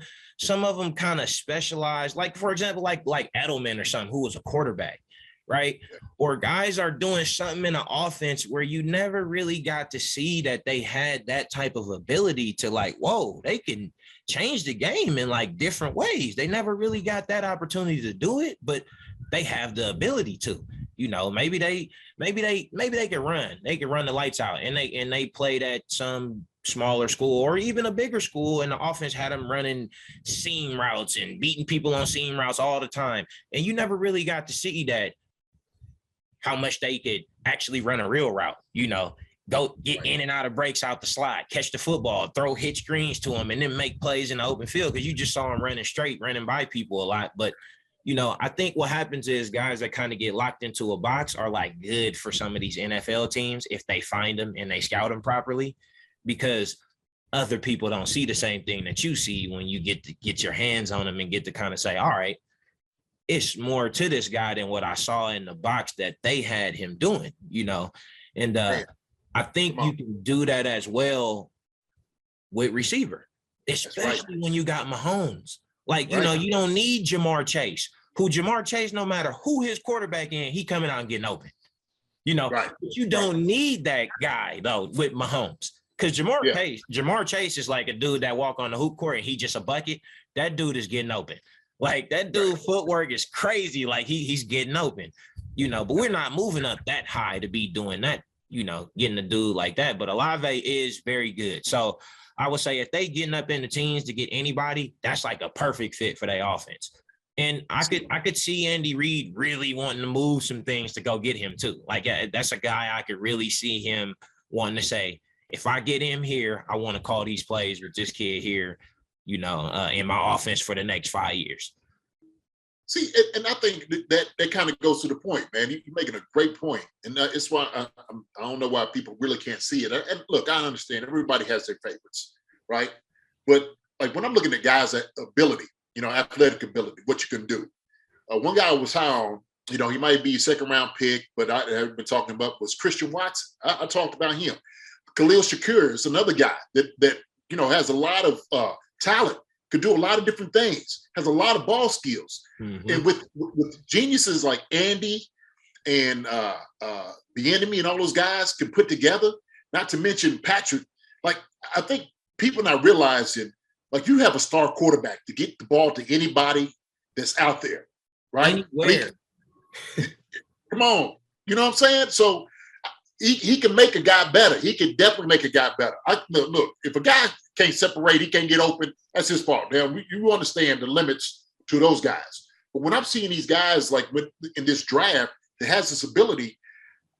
kind of specialize, like, for example, like Edelman or something, who was a quarterback. right? Or guys are doing something in the offense where you never really got to see that they had that type of ability to like, whoa, they can change the game in like different ways. They never really got that opportunity to do it, but they have the ability to. You know, maybe they can run. They can run the lights out, and they played at some smaller school or even a bigger school, and the offense had them running seam routes and beating people on seam routes all the time. And you never really got to see that, how much they could actually run a real route, you know, go get in and out of breaks out the slot, catch the football, throw hit screens to them, and then make plays in the open field, because you just saw them running straight, running by people a lot. But you know, I think what happens is guys that kind of get locked into a box are like good for some of these NFL teams if they find them and they scout them properly, because other people don't see the same thing that you see when you get to get your hands on them and get to kind of say, all right, it's more to this guy than what I saw in the box that they had him doing, you know. And I think you can do that as well with receiver, especially when you got Mahomes. Like, you know, you don't need Jamar Chase, no matter who his quarterback in, he coming out and getting open, you know. But you don't need that guy, though, with Mahomes. Because Jamar Chase is like a dude that walk on the hoop court and he just a bucket. That dude is getting open. Like, that dude footwork is crazy. Like, he's getting open, you know. But we're not moving up that high to be doing that, you know, getting a dude like that. But Olave is very good. So I would say if they getting up in the teens to get anybody, that's like a perfect fit for their offense. And I could see Andy Reid really wanting to move some things to go get him too. Like, that's a guy I could really see him wanting to say, if I get him here, I want to call these plays with this kid here, you know, in my offense for the next 5 years. See, and I think that kind of goes to the point, man. You're making a great point. And it's why I don't know why people really can't see it. And look, I understand everybody has their favorites, right? But like when I'm looking at guys' ability, you know, athletic ability, what you can do. One guy I was high on, you know, he might be a second-round pick, but I have been talking about was Christian Watson. I talked about him. Khalil Shakir is another guy that you know, has a lot of talent, could do a lot of different things, has a lot of ball skills. Mm-hmm. And with geniuses like Andy and the enemy and all those guys can put together, not to mention Patrick, like I think people not realizing, like you have a star quarterback to get the ball to anybody that's out there, right? Anywhere. Come on. You know what I'm saying? So he can make a guy better. He can definitely make a guy better. Look, if a guy can't separate, he can't get open, that's his fault. Now, you understand the limits to those guys. But when I'm seeing these guys like in this draft that has this ability,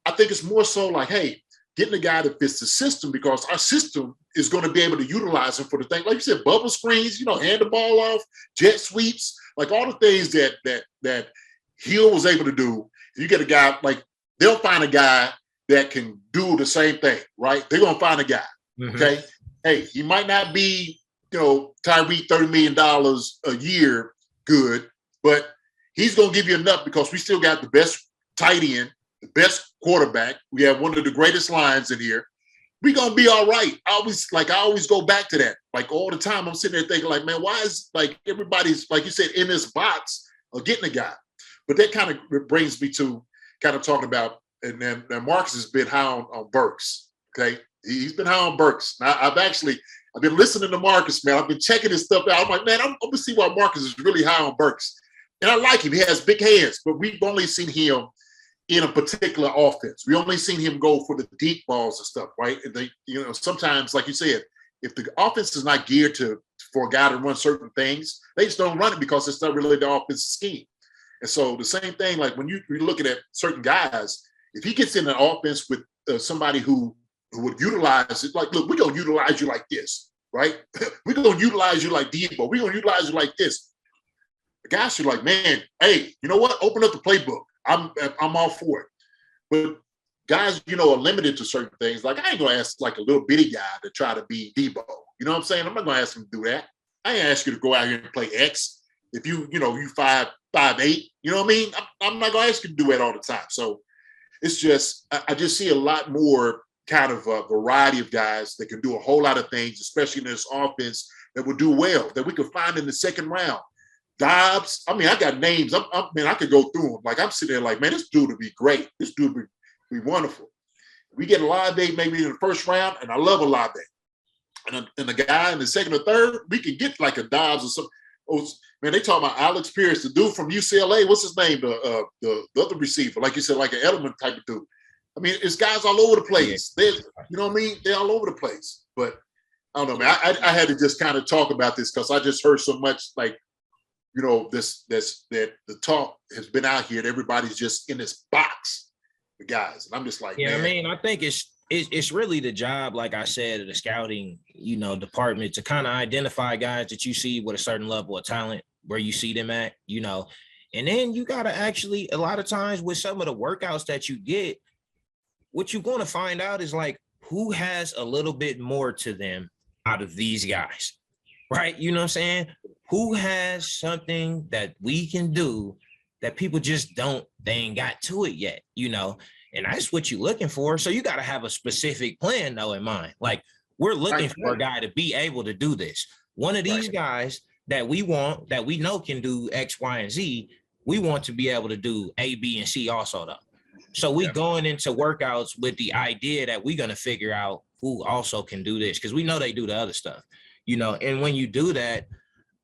I think it's more so like, hey, getting a guy that fits the system, because our system is going to be able to utilize him for the thing. Like you said, bubble screens, you know, hand the ball off, jet sweeps, like all the things that Hill was able to do. You get a guy, like they'll find a guy that can do the same thing, right? They're going to find a guy, okay? Hey, he might not be, you know, Tyreek $30 million a year good, but he's going to give you enough because we still got the best tight end, the best quarterback. We have one of the greatest lines in here. We're going to be all right. I always go back to that. Like all the time, I'm sitting there thinking like, man, why is like everybody's, like you said, in this box of getting a guy? But that kind of brings me to kind of talking about, and then Marcus has been high on Burks, okay? He's been high on Burks. Now, I've been listening to Marcus, man. I've been checking his stuff out. I'm like, man, I'm going to see why Marcus is really high on Burks. And I like him. He has big hands, but we've only seen him in a particular offense. We only seen him go for the deep balls and stuff, right? And they, you know, sometimes, like you said, if the offense is not geared for a guy to run certain things, they just don't run it because it's not really the offensive scheme. And so the same thing, like when you're looking at certain guys, if he gets in an offense with somebody who would utilize it, like, look, we're going to utilize you like this, right? We're going to utilize you like Deebo. We're going to utilize you like this. The guys are like, man, hey, you know what? Open up the playbook. I'm all for it. But guys, you know, are limited to certain things. Like, I ain't going to ask like a little bitty guy to try to be Deebo. You know what I'm saying? I'm not going to ask him to do that. I ain't ask you to go out here and play X. If you 5'8", you know what I mean? I'm not going to ask you to do that all the time. So it's just, I just see a lot more kind of a variety of guys that can do a whole lot of things, especially in this offense, that will do well, that we could find in the second round. Dobbs. I mean, I got names. I could go through them. Like, I'm sitting there like, man, this dude would be great. This dude would be wonderful. We get a live day maybe in the first round, and I love a live day. And the guy in the second or third, we could get like a Dobbs or something. Oh, man, they talk about Alex Pierce, the dude from UCLA. What's his name? The other receiver, like you said, like an Edelman type of dude. I mean, it's guys all over the place. They're, you know what I mean? They're all over the place. But I don't know, man. I had to just kind of talk about this because I just heard so much, like, you know, that the talk has been out here and everybody's just in this box, the guys. And I'm just like, yeah, man. I mean, I think it's really the job, like I said, of the scouting, you know, department to kind of identify guys that you see with a certain level of talent, where you see them at, you know, and then you got to actually, a lot of times with some of the workouts that you get, what you're going to find out is like who has a little bit more to them out of these guys, right? You know what I'm saying? Who has something that we can do that people just they ain't got to it yet, you know? And that's what you're looking for. So you got to have a specific plan though in mind. Like, we're looking for a guy to be able to do this. One of these guys that we want, that we know can do X, Y, and Z, we want to be able to do A, B, and C also though. So we going into workouts with the idea that we're going to figure out who also can do this, because we know they do the other stuff, you know. And when you do that,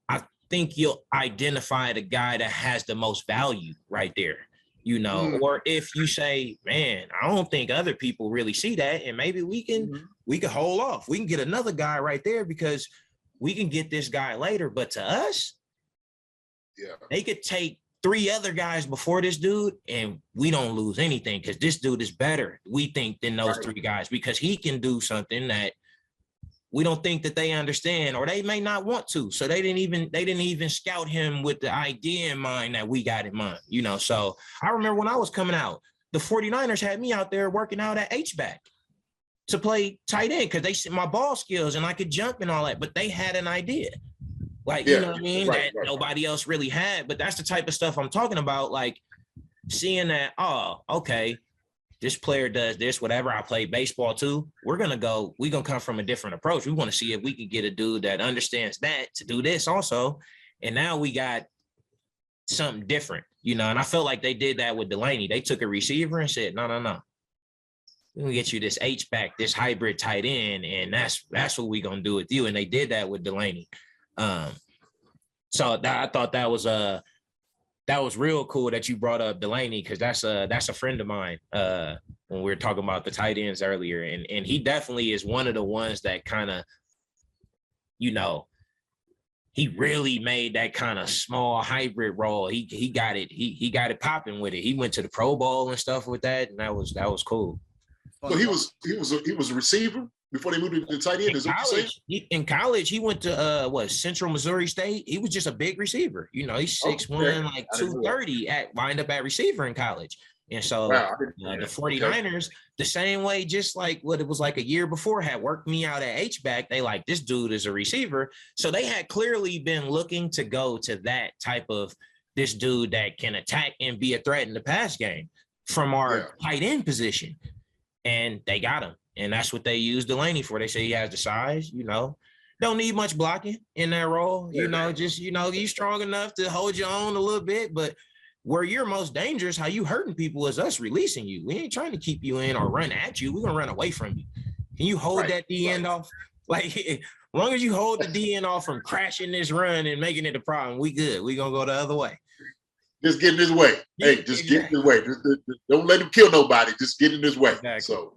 I think you'll identify the guy that has the most value right there, you know. Or if you say, man, I don't think other people really see that, and maybe we can hold off. We can get another guy right there because we can get this guy later. But to us, they could take 3 other guys before this dude, and we don't lose anything because this dude is better, we think, than those 3 guys, because he can do something that we don't think that they understand, or they may not want to. So they didn't even scout him with the idea in mind that we got in mind, you know. So I remember when I was coming out, the 49ers had me out there working out at H-back to play tight end because they see my ball skills and I could jump and all that, but they had an idea. Like, you know what I mean? That nobody else really had. But that's the type of stuff I'm talking about. Like, seeing that, oh, okay, this player does this, whatever. I play baseball too. We're going to come from a different approach. We want to see if we can get a dude that understands that to do this also. And now we got something different, you know. And I felt like they did that with Delaney. They took a receiver and said, no. We're going to get you this H-back, this hybrid tight end, and that's what we're going to do with you. And they did that with Delaney. So I thought that was real cool that you brought up Delaney, because that's a friend of mine when we were talking about the tight ends earlier, and he definitely is one of the ones that kind of, you know, he really made that kind of small hybrid role. He got it popping with it. He went to the Pro Bowl and stuff with that, and that was cool. So he was a receiver before they moved to the tight end. In college, he went to Central Missouri State. He was just a big receiver. You know, he's 6'1", like 230 wind up at receiver in college. And so the 49ers, the same way, just like what it was like a year before, had worked me out at H-back. They like, this dude is a receiver. So they had clearly been looking to go to that type of this dude that can attack and be a threat in the pass game from our tight end position. And they got him. And that's what they used Delaney for. They say he has the size, you know, don't need much blocking in that role. You know, just, you know, he's strong enough to hold your own a little bit, but where you're most dangerous, how you hurting people, is us releasing you. We ain't trying to keep you in or run at you. We're going to run away from you. Can you hold that D end off? Like, as long as you hold the D end off from crashing this run and making it a problem, we good. We're going to go the other way. Just get in his way. Hey, just get in his way. Just don't let him kill nobody. Just get in his way. Exactly. So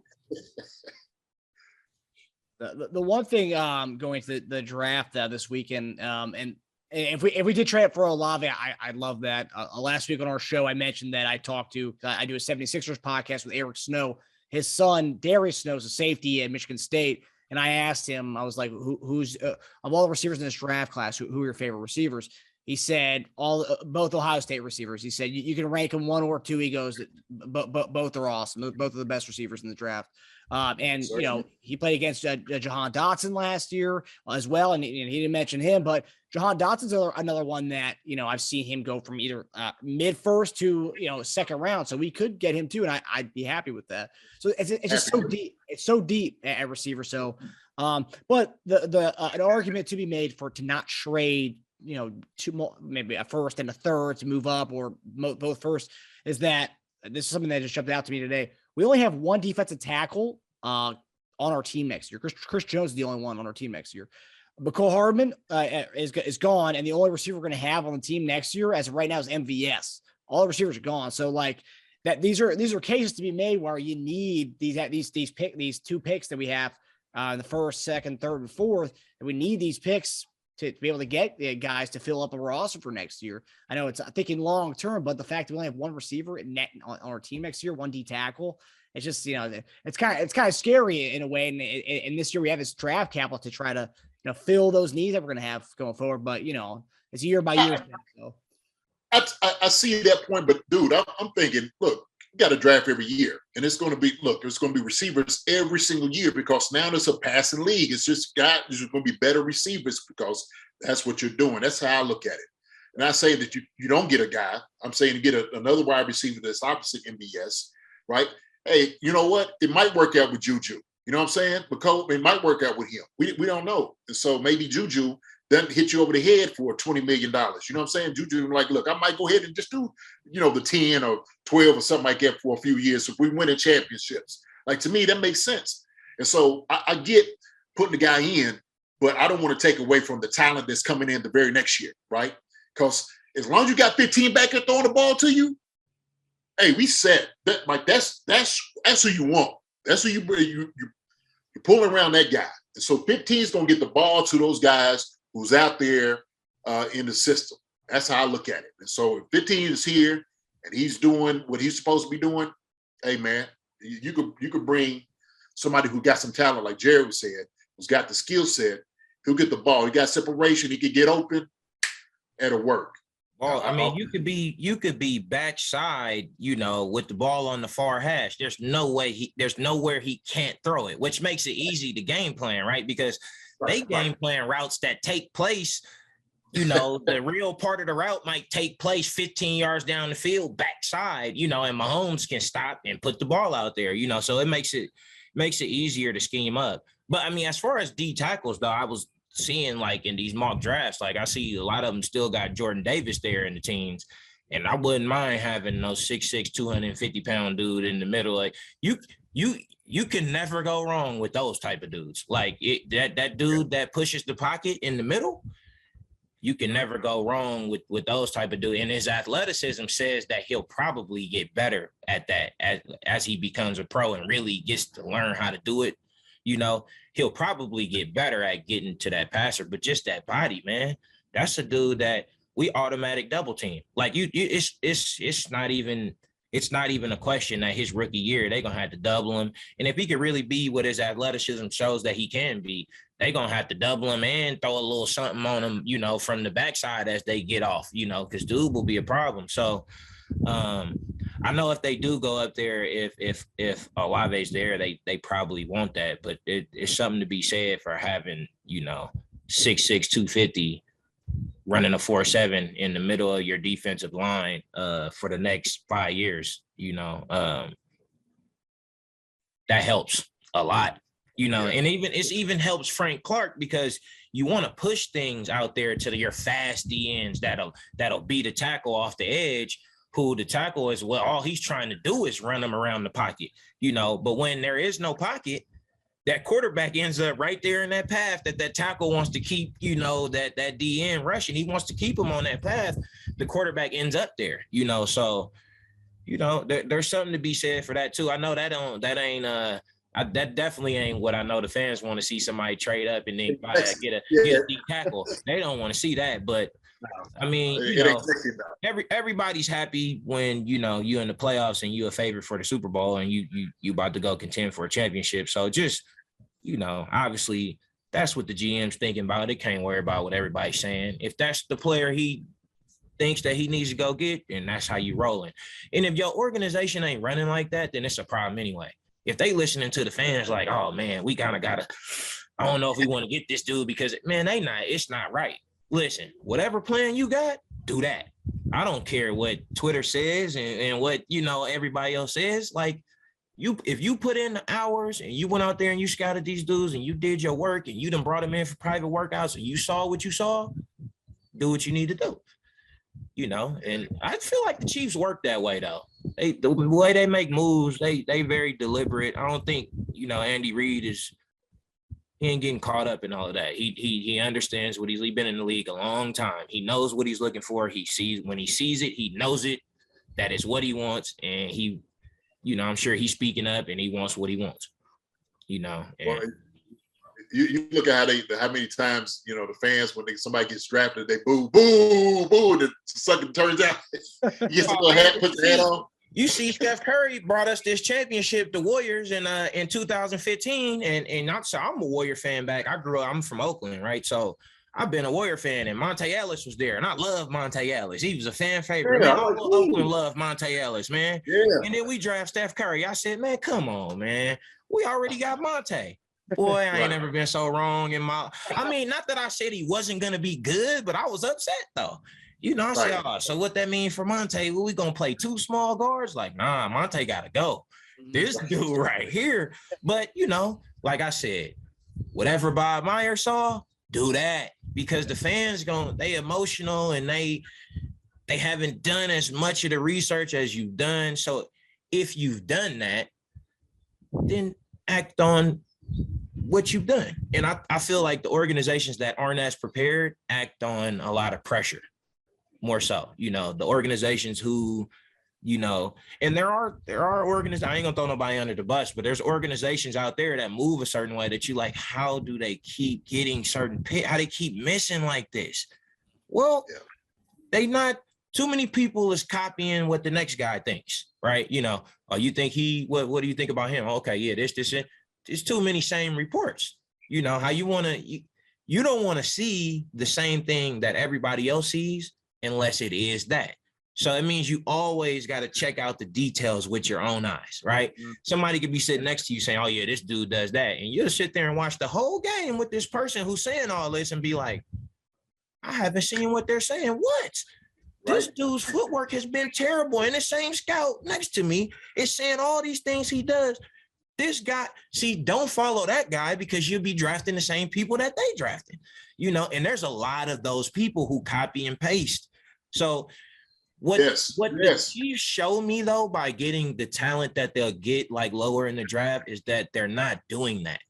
the one thing going to the draft this weekend, and if we did trade for Olave, I love that. Last week on our show, I mentioned that I do a 76ers podcast with Eric Snow. His son, Darius Snow, is a safety at Michigan State. And I asked him, I was like, who's of all the receivers in this draft class, who are your favorite receivers? He said both Ohio State receivers. He said you can rank them 1 or 2. He goes, both are awesome. Both are the best receivers in the draft. And you know, he played against Jahan Dotson last year as well, and he didn't mention him, but Jahan Dotson's another one that, you know, I've seen him go from either mid first to, you know, second round, so we could get him too, and I'd be happy with that. So it's just so deep. It's so deep at receiver. So, but the an argument to be made to not trade maybe a first and a third to move up, or both first, is that this is something that just jumped out to me today. We only have one defensive tackle on our team next year. Chris Jones is the only one on our team next year. Mecole Hardman is gone, and the only receiver we're going to have on the team next year, as of right now, is MVS. All the receivers are gone. So that these are cases to be made where you need these two picks that we have in the first, second, third, and fourth, and we need these picks to be able to get the guys to fill up a roster for next year. I know it's thinking long term, but the fact that we only have one receiver on our team next year, one D tackle, it's just it's kind of scary in a way. And this year we have this draft capital to try to fill those needs that we're going to have going forward. But it's year by year. So. I see that point, but dude, I'm thinking, look, you got to draft every year, and it's going to be receivers every single year, because now it's a passing league. It's just there's going to be better receivers because that's what you're doing. That's how I look at it. And I say that you don't get a guy. I'm saying to get another wide receiver that's opposite MBS, right? Hey, you know what? It might work out with Juju. You know what I'm saying? Mecole, it might work out with him. We don't know. And so maybe Juju doesn't hit you over the head for $20 million. You know what I'm saying? Juju like, look, I might go ahead and just do, the 10 or 12 or something like that for a few years. So if we win in championships, to me, that makes sense. And so I get putting the guy in, but I don't want to take away from the talent that's coming in the very next year, right? Because as long as you got 15 back there throwing the ball to you, hey, we set that. That's who you want. That's who you're pulling around that guy. And so 15 is going to get the ball to those guys who's out there in the system. That's how I look at it. And so if 15 is here and he's doing what he's supposed to be doing, hey man, you could bring somebody who got some talent, like Jarrad said, who's got the skill set. He'll get the ball. He got separation. He could get open. It'll work. Well, I mean, you could be backside, with the ball on the far hash. There's nowhere he can't throw it, which makes it easy to game plan, right? Because they game plan routes that take place, the real part of the route might take place 15 yards down the field, backside, and Mahomes can stop and put the ball out there, so it makes it easier to scheme up. But I mean, as far as D tackles, though, I was seeing in these mock drafts, I see a lot of them still got Jordan Davis there in the teams, and I wouldn't mind having no 6'6", 250-pound dude in the middle. You can never go wrong with those type of dudes. That dude that pushes the pocket in the middle, you can never go wrong with those type of dudes. And his athleticism says that he'll probably get better at that as he becomes a pro and really gets to learn how to do it. He'll probably get better at getting to that passer, but just that body, man, that's a dude that we automatic double team. It's not even a question that his rookie year, they're going to have to double him. And if he could really be what his athleticism shows that he can be, they're going to have to double him and throw a little something on him, from the backside as they get off, because dude will be a problem. So, I know if they do go up there, if Olave's there, they probably want that, but it's something to be said for having, 6'6", 250 running a 4.7 in the middle of your defensive line for the next 5 years, that helps a lot, and even helps Frank Clark, because you want to push things out there to your fast DNs that'll beat a tackle off the edge, who the tackle is, all he's trying to do is run them around the pocket, but when there is no pocket, that quarterback ends up right there in that path that tackle wants to keep, that DN rushing. He wants to keep him on that path. The quarterback ends up there, so, there's something to be said for that too. I know that definitely ain't what I know the fans want to see, somebody trade up and then get a deep tackle. They don't want to see that, but I mean, everybody's happy when, you in the playoffs and you a favorite for the Super Bowl and you about to go contend for a championship. So just, obviously that's what the GM's thinking about. They can't worry about what everybody's saying. If that's the player he thinks that he needs to go get, and that's how you rolling. And if your organization ain't running like that, then it's a problem anyway. If they listening to the fans like, oh man, we kind of gotta, I don't know if we want to get this dude because man, it's not right. Listen, whatever plan you got, do that. I don't care what Twitter says and what, everybody else says. If you put in the hours and you went out there and you scouted these dudes and you did your work and you done brought them in for private workouts and you saw what you saw, do what you need to do. And I feel like the Chiefs work that way though. The way they make moves, they very deliberate. I don't think, Andy Reid he ain't getting caught up in all of that. He understands what he's been in the league a long time. He knows what he's looking for. When he sees it, he knows it, that is what he wants. And I'm sure he's speaking up and he wants what he wants, Well, you look at how many times, the fans, when somebody gets drafted, they boo, boo, boo, and the sucker turns out. He gets to go ahead, put the hat on. You see, Steph Curry brought us this championship, the Warriors, in 2015, and I'm a Warrior fan back. I'm from Oakland, right? So I've been a Warrior fan, and Monte Ellis was there, and I love Monte Ellis. He was a fan favorite. Yeah, All of Oakland loved Monte Ellis, man. Yeah. And then we draft Steph Curry. I said, man, come on, man. We already got Monte. Boy, I ain't never been so wrong not that I said he wasn't going to be good, but I was upset, though. I said, so what that mean for Monte? Well, we going to play 2 small guards? Like, nah, Monte got to go. This dude right here. But, like I said, whatever Bob Meyer saw, do that. Because the fans they emotional and they haven't done as much of the research as you've done. So if you've done that, then act on what you've done. And I feel like the organizations that aren't as prepared act on a lot of pressure. More so, the organizations who, and there are organizations, I ain't gonna throw nobody under the bus, but there's organizations out there that move a certain way that you like, how do they keep getting certain how they keep missing like this? Well, they not too many people is copying what the next guy thinks, right? You think what do you think about him? Okay, yeah, this, it's too many same reports. How you don't want to see the same thing that everybody else sees unless it is that. So it means you always got to check out the details with your own eyes, right? Mm-hmm. Somebody could be sitting next to you saying, oh yeah, this dude does that. And you'll sit there and watch the whole game with this person who's saying all this and be like, I haven't seen what they're saying. What? Right. This dude's footwork has been terrible. And the same scout next to me is saying all these things he does. This guy, don't follow that guy because you'll be drafting the same people that they drafted, and there's a lot of those people who copy and paste. So what the Chiefs show me though, by getting the talent that they'll get like lower in the draft, is that they're not doing that.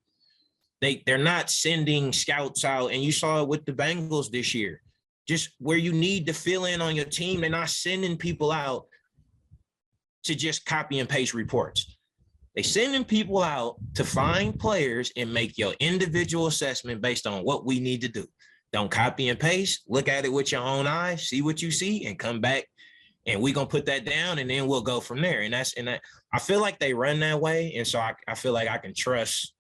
They're not sending scouts out. And you saw it with the Bengals this year, just where you need to fill in on your team. They're not sending people out to just copy and paste reports. They sending people out to find players and make your individual assessment based on what we need to do. Don't copy and paste. Look at it with your own eyes, see what you see, and come back. And we're going to put that down, and then we'll go from there. And I feel like they run that way. And so I feel like I can trust,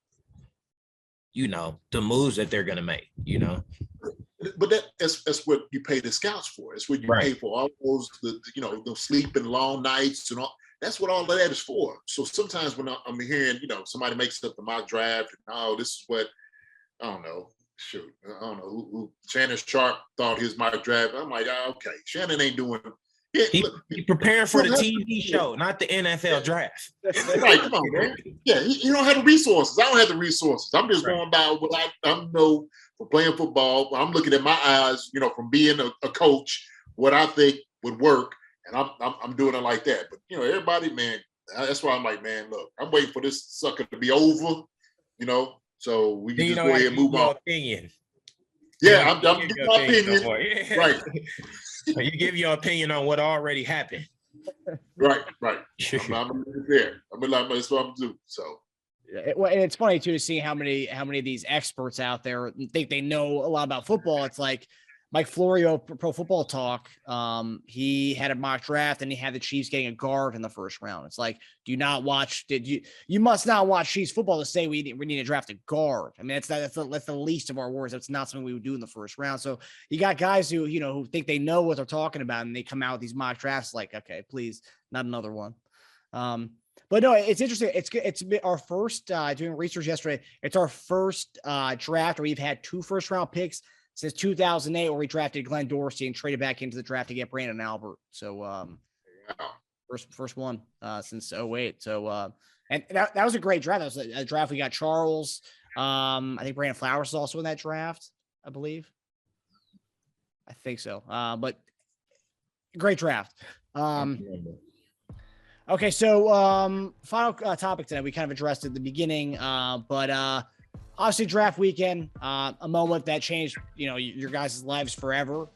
the moves that they're going to make, But that's what you pay the scouts for. It's what you pay for all those, those sleeping long nights and all. That's what all of that is for. So sometimes when I'm hearing, somebody makes up the mock draft, and this is what, I don't know. Shoot, I don't know who Shannon Sharp thought his mock draft. I'm like, okay, Shannon ain't doing. He's preparing for the TV show, not the NFL draft. Right, come on, man. Yeah, you don't have the resources. I don't have the resources. I'm just going by what I know for playing football. I'm looking at my eyes, from being a coach, what I think would work, and I'm doing it like that. But everybody, man, that's why I'm like, man, look, I'm waiting for this sucker to be over, so we can just go ahead and move on. Opinion. Yeah, I'm giving my opinion. Yeah. Right. You give your opinion on what already happened. Right. I'm there. That's what I'm doing. So. Well, and it's funny too to see how many of these experts out there think they know a lot about football. It's like Mike Florio, Pro Football Talk. He had a mock draft and he had the Chiefs getting a guard in the first round. It's like, you must not watch Chiefs football to say we need to draft a guard. I mean, that's the least of our worries. That's not something we would do in the first round. So you got guys who who think they know what they're talking about, and they come out with these mock drafts like, okay, please, not another one. But no, it's interesting. It's been our first doing research yesterday. It's our first draft where we've had 2 first-round picks since 2008, where we drafted Glenn Dorsey and traded back into the draft to get Brandon Albert. So first one since 2008. So and that was a great draft. That was a draft. We got Charles. I think Brandon Flowers is also in that draft, I believe. I think so. But great draft. Okay, so final topic today. We kind of addressed at the beginning, but obviously draft weekend, a moment that changed, your guys' lives forever.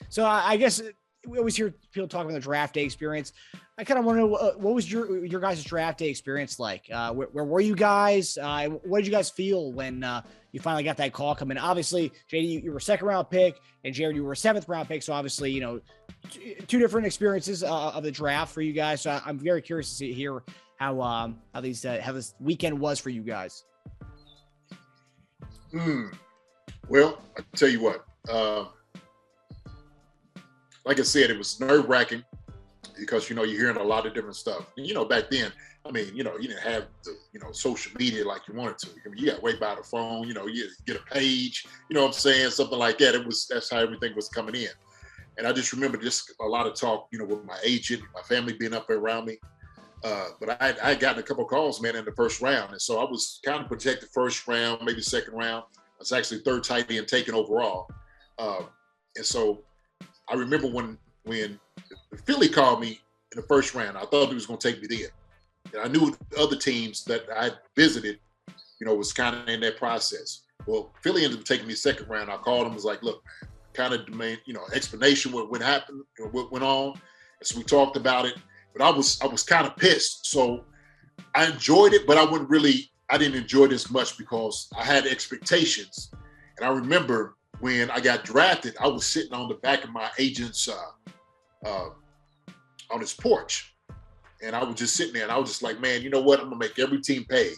So I guess we always hear people talking about the draft day experience. I kind of want to know what was your guys' draft day experience like? Where were you guys? What did you guys feel when you finally got that call coming? Obviously, JD, you were a 2nd round pick, and Jarrad, you were a 7th round pick. So obviously, two different experiences of the draft for you guys. So I'm very curious to hear how this weekend was for you guys. Well, I tell you what. Like I said, it was nerve-wracking because you're hearing a lot of different stuff. And, back then, I mean, you didn't have the social media like you wanted to. I mean, you got way by the phone. You get a page. You know what I'm saying? Something like that. That's how everything was coming in. And I just remember just a lot of talk, with my agent, my family being up around me. But I had gotten a couple of calls, man, in the 1st round. And so I was kind of protected 1st round, maybe 2nd round. I was actually 3rd tight end taken overall. And so I remember when Philly called me in the 1st round, I thought he was going to take me there. And I knew the other teams that I visited, was kind of in that process. Well, Philly ended up taking me 2nd round. I called him, was like, look, man, kind of demand, explanation what happened, what went on. And so we talked about it. But I was kind of pissed. So I enjoyed it, but I didn't enjoy it as much because I had expectations. And I remember when I got drafted, I was sitting on the back of my agent's on his porch. And I was just sitting there and I was just like, man, you know what? I'm gonna make every team pay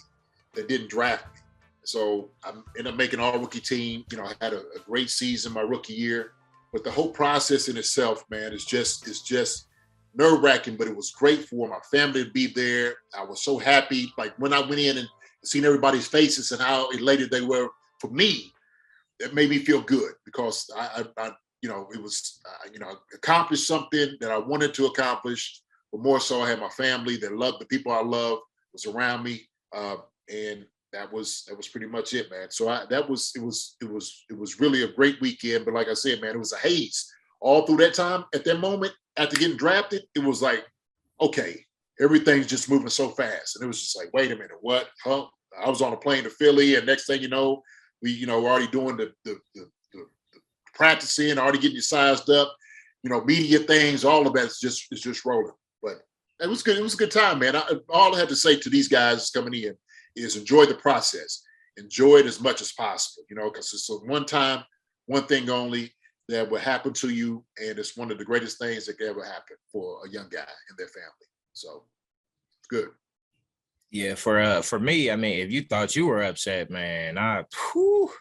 that didn't draft me. So I ended up making all rookie team. I had a great season my rookie year. But the whole process in itself, man, is just nerve-wracking, but it was great for my family to be there. I was so happy. Like when I went in and seen everybody's faces and how elated they were for me, that made me feel good because I it was, accomplished something that I wanted to accomplish, but more so I had my family that loved the people I love was around me. And that was pretty much it, man. So it was really a great weekend. But like I said, man, it was a haze all through that time. At that moment, after getting drafted, it was like, okay, everything's just moving so fast. And it was just like, wait a minute, what? Huh? I was on a plane to Philly, and next thing you know, we're already doing the practicing, already getting you sized up, media things, all of that is just rolling. But it was good. It was a good time, man. All I have to say to these guys coming in is enjoy the process. Enjoy it as much as possible, because it's a one time, one thing only that will happen to you. And it's one of the greatest things that could ever happen for a young guy and their family. So it's good. Yeah, for me, I mean, if you thought you were upset, man, well,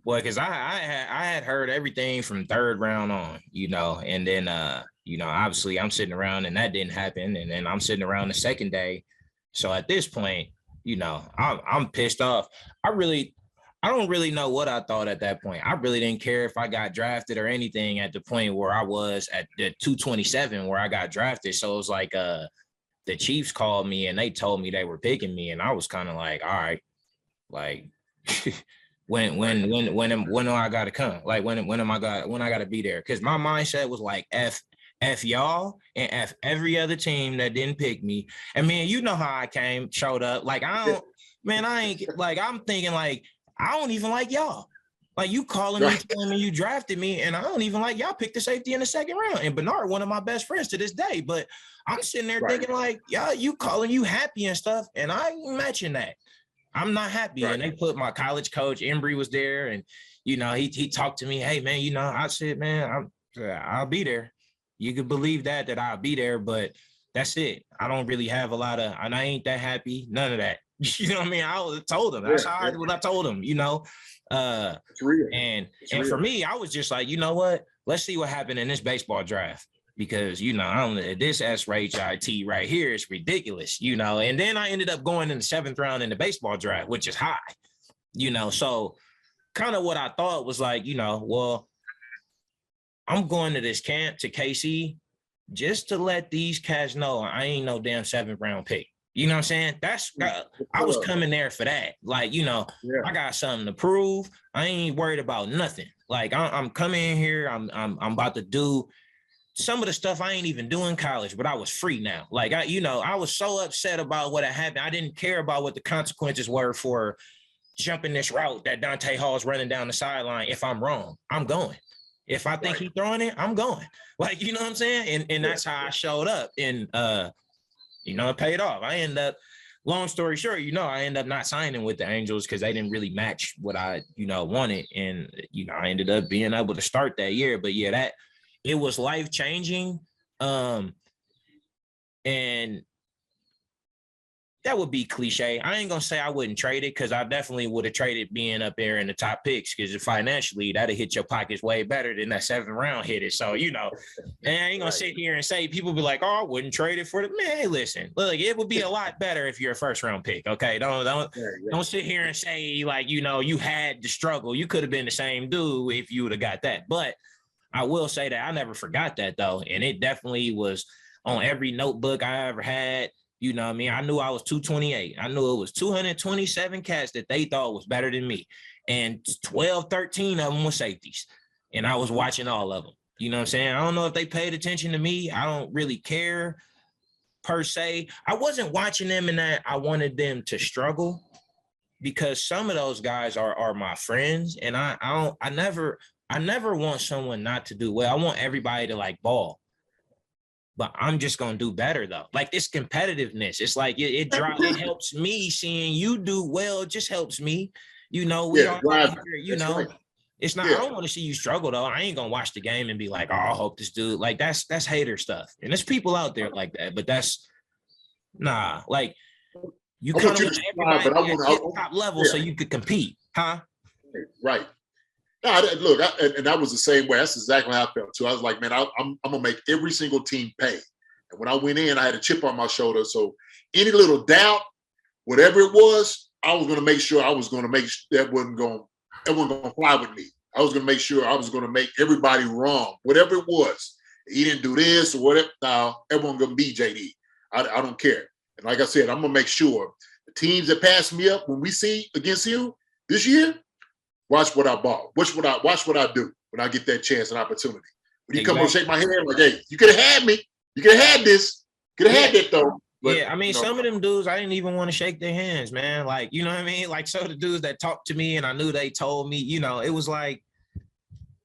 because I had heard everything from 3rd round on, and then obviously I'm sitting around and that didn't happen, and then I'm sitting around the 2nd day. So at this point, I'm pissed off. I don't really know what I thought at that point. I really didn't care if I got drafted or anything at the point where I was at the 227 where I got drafted. So it was like the Chiefs called me and they told me they were picking me, and I was kind of like, all right, like when do I gotta come? Like when I gotta be there? Because my mindset was like F y'all and F every other team that didn't pick me. And man, you know how I showed up. Like I'm thinking like I don't even like y'all. Like you calling me, telling me you drafted me, and I don't even like y'all picked the safety in the 2nd round. And Bernard, one of my best friends to this day, but I'm sitting there thinking like, y'all, you calling you happy and stuff, and I ain't matching that. I'm not happy. Right. And they put my college coach, Embry, was there, and he talked to me. Hey man, I said, man, I'll be there. You could believe that I'll be there, but that's it. I don't really have a lot of, and I ain't that happy. None of that. You know what I mean? I told him. That's what I told him. It's real. And for me, I was just like, you know what? Let's see what happened in this baseball draft. Because, I don't this SRHIT right here is ridiculous, and then I ended up going in the 7th round in the baseball draft, which is high, so kind of what I thought was like, well, I'm going to this camp to KC just to let these cats know I ain't no damn 7th round pick. You know what I'm saying? I was coming there for that. Like, I got something to prove. I ain't worried about nothing. Like, I'm coming in here. I'm about to do some of the stuff I ain't even doing in college, but I was free now. Like, I was so upset about what had happened. I didn't care about what the consequences were for jumping this route that Dante Hall's running down the sideline. If I'm wrong, I'm going. If I think he's throwing it, I'm going. Like, you know what I'm saying? And that's how I showed up. And, it paid off. I ended up, long story short, I ended up not signing with the Angels because they didn't really match what I, wanted. And, I ended up being able to start that year. But yeah, it was life-changing. And that would be cliche. I ain't going to say I wouldn't trade it because I definitely would have traded being up there in the top picks because financially that'd hit your pockets way better than that 7th round hit it. So, and I ain't going to sit here and say people be like, oh, I wouldn't trade it for the man. Hey, listen, look, it would be a lot better if you're a 1st round pick. Okay. Don't sit here and say like, you had the struggle. You could have been the same dude if you would have got that. But I will say that I never forgot that though. And it definitely was on every notebook I ever had. You know what I mean? I knew I was 228. I knew it was 227 cats that they thought was better than me. And 12, 13 of them were safeties. And I was watching all of them. You know what I'm saying? I don't know if they paid attention to me. I don't really care per se. I wasn't watching them in that I wanted them to struggle because some of those guys are my friends. And I never want someone not to do well. I want everybody to like ball. But I'm just going to do better, though. Like, this competitiveness, it's like it helps me seeing you do well. It just helps me. We all here, right. It's not, I don't want to see you struggle, though. I ain't going to watch the game and be like, oh, I hope this dude, like, that's hater stuff. And there's people out there like that, but that's, nah, like, you kind of want everybody at the top level so you could compete, huh? Right. No, look, and I was the same way. That's exactly how I felt too. I was like, man, I'm gonna make every single team pay. And when I went in, I had a chip on my shoulder. So any little doubt, whatever it was, I was gonna make sure that wasn't gonna fly with me. I was gonna make sure I was gonna make everybody wrong, whatever it was. He didn't do this or whatever. Now everyone gonna be JD. I don't care. And like I said, I'm gonna make sure the teams that pass me up when we see against you this year. Watch what I bought. Watch what I do when I get that chance and opportunity. When you come and shake my hand, like, hey, you could have had me. You could have had this. Could have had that though. But, I mean, some of them dudes, I didn't even want to shake their hands, man. Like, you know what I mean? Like, some of the dudes that talked to me and I knew they told me, it was like,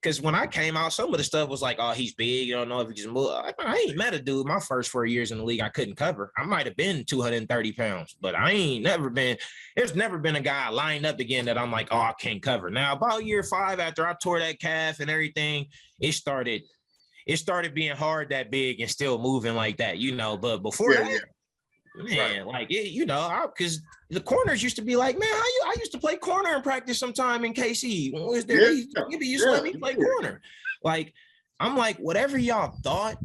because when I came out, some of the stuff was like, oh, he's big. You don't know if he just move. I ain't met a dude my first 4 years in the league I couldn't cover. I might have been 230 pounds, but there's never been a guy lined up again that I'm like, oh, I can't cover. Now, about year 5 after I tore that calf and everything, it started being hard that big and still moving like that, but before that, man, right. Like, because the corners used to be like, man, I used to play corner in practice sometime in KC. When was there? Maybe used to let me play corner. Like, I'm like, whatever y'all thought,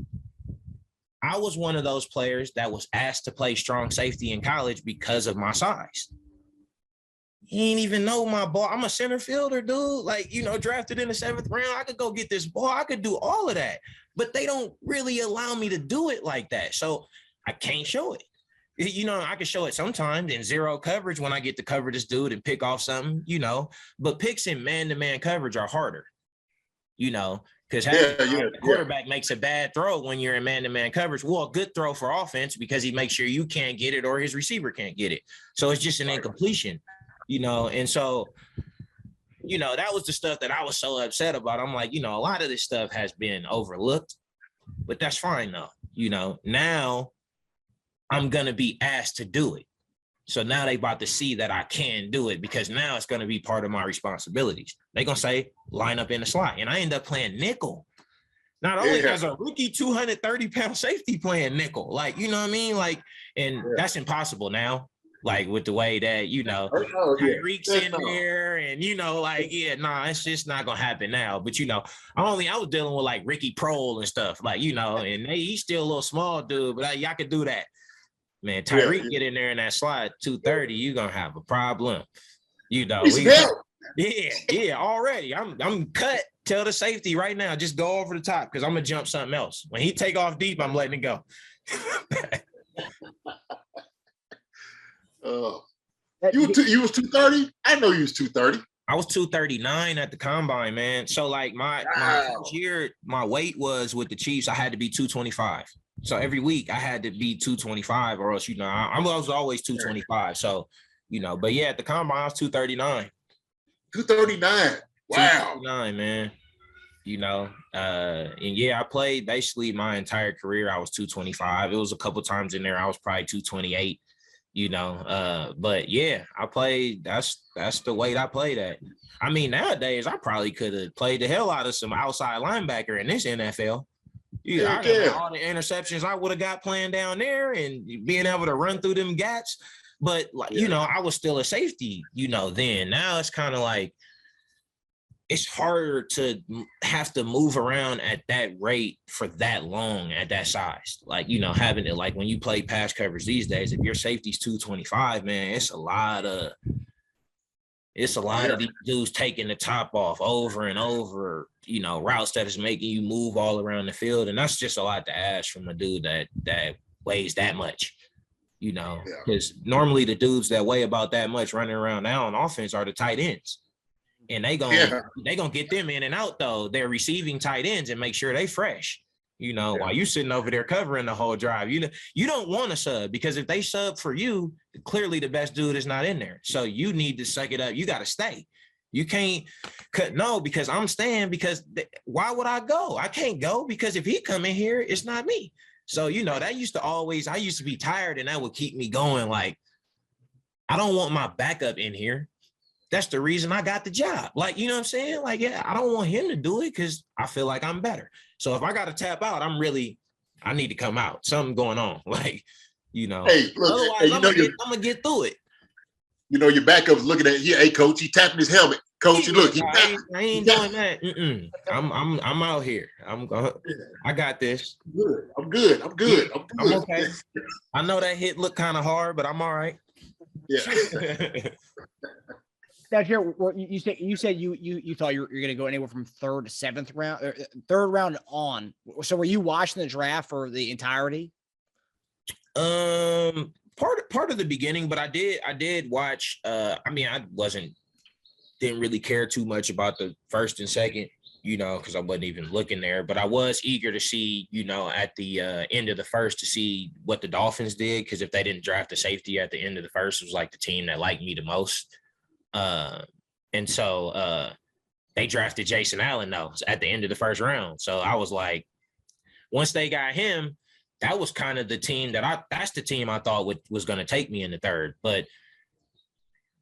I was one of those players that was asked to play strong safety in college because of my size. He ain't even know my ball. I'm a center fielder, dude. Like, drafted in the 7th round. I could go get this ball. I could do all of that. But they don't really allow me to do it like that. So I can't show it. I can show it sometimes in zero coverage when I get to cover this dude and pick off something, but picks in man-to-man coverage are harder, because the quarterback makes a bad throw when you're in man-to-man coverage. Well, a good throw for offense because he makes sure you can't get it or his receiver can't get it. So it's just an incompletion, and so, that was the stuff that I was so upset about. I'm like, a lot of this stuff has been overlooked, but that's fine though, now I'm going to be asked to do it. So now they about to see that I can do it because now it's going to be part of my responsibilities. They're going to say, line up in the slot. And I end up playing nickel. Not only as a rookie 230-pound safety playing nickel. Like, you know what I mean? Like, and that's impossible now. Like, with the way that, Tyreek's in there and, it's just not going to happen now. But, I was dealing with, like, Ricky Prohl and stuff. Like, and he's still a little small dude, but y'all could do that. Man, Tyreek get in there in that slide 230, you're gonna have a problem. Already. I'm cut. Tell the safety right now, just go over the top because I'm gonna jump something else. When he take off deep, I'm letting it go. You was 230? I know you was 230. I was 239 at the combine, man. So like my first year, my weight was with the Chiefs. I had to be 225. So every week I had to be 225, or else, I was always 225. So, but yeah, at the combine I was 239. 239. Wow. 239, man. And yeah, I played basically my entire career. I was 225. It was a couple times in there I was probably 228. But yeah, I played. That's the weight I played at. I mean, nowadays I probably could have played the hell out of some outside linebacker in this NFL. I got all the interceptions I would have got playing down there and being able to run through them gats. But I was still a safety. Then now it's kind of like it's harder to have to move around at that rate for that long at that size. Like, having it, like when you play pass coverage these days, if your safety's 225, man, it's a lot of these dudes taking the top off over and over, routes that is making you move all around the field. And that's just a lot to ask from a dude that weighs that much, because normally the dudes that weigh about that much running around now on offense are the tight ends. And they gonna get them in and out though. They're receiving tight ends and make sure they fresh. While you sitting over there covering the whole drive, you don't want to sub, because if they sub for you, clearly the best dude is not in there. So you need to suck it up. You got to stay. You can't because I'm staying, because why would I go? I can't go because if he come in here, it's not me. So, that I used to be tired, and that would keep me going. Like, I don't want my backup in here. That's the reason I got the job. Like, you know what I'm saying? Like, yeah, I don't want him to do it because I feel like I'm better. So if I got to tap out, I need to come out. Something going on. Like, Hey, look, otherwise I'm going to get through it. Your backup's looking at here. Hey, coach, he tapping his helmet. Coach, look, I ain't doing that. I'm out here. I got this. I'm good. I'm okay. I know that hit looked kind of hard, but I'm all right. Yeah. Now, Jarrad, you said you thought you're going to go anywhere from third to seventh round, or third round on. So were you watching the draft for the entirety? Part of the beginning, but I did watch. I didn't really care too much about the first and second, because I wasn't even looking there. But I was eager to see, at the end of the first, to see what the Dolphins did, because if they didn't draft a safety at the end of the first, it was like the team that liked me the most. And so they drafted Jason Allen though at the end of the first round. So I was like, once they got him, that was kind of the team that's the team I thought was going to take me in the third. But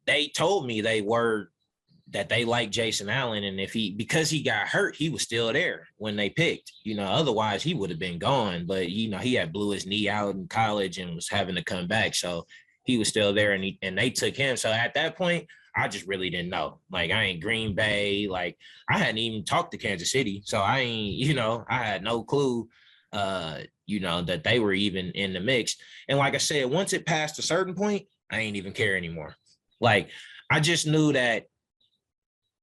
they told me that they liked Jason Allen, and because he got hurt, he was still there when they picked. Otherwise he would have been gone. But he had blew his knee out in college and was having to come back, so he was still there, and they took him. So at that point, I just really didn't know. Like, I ain't Green Bay. Like, I hadn't even talked to Kansas City. So I ain't, I had no clue, that they were even in the mix. And like I said, once it passed a certain point, I ain't even care anymore. Like, I just knew that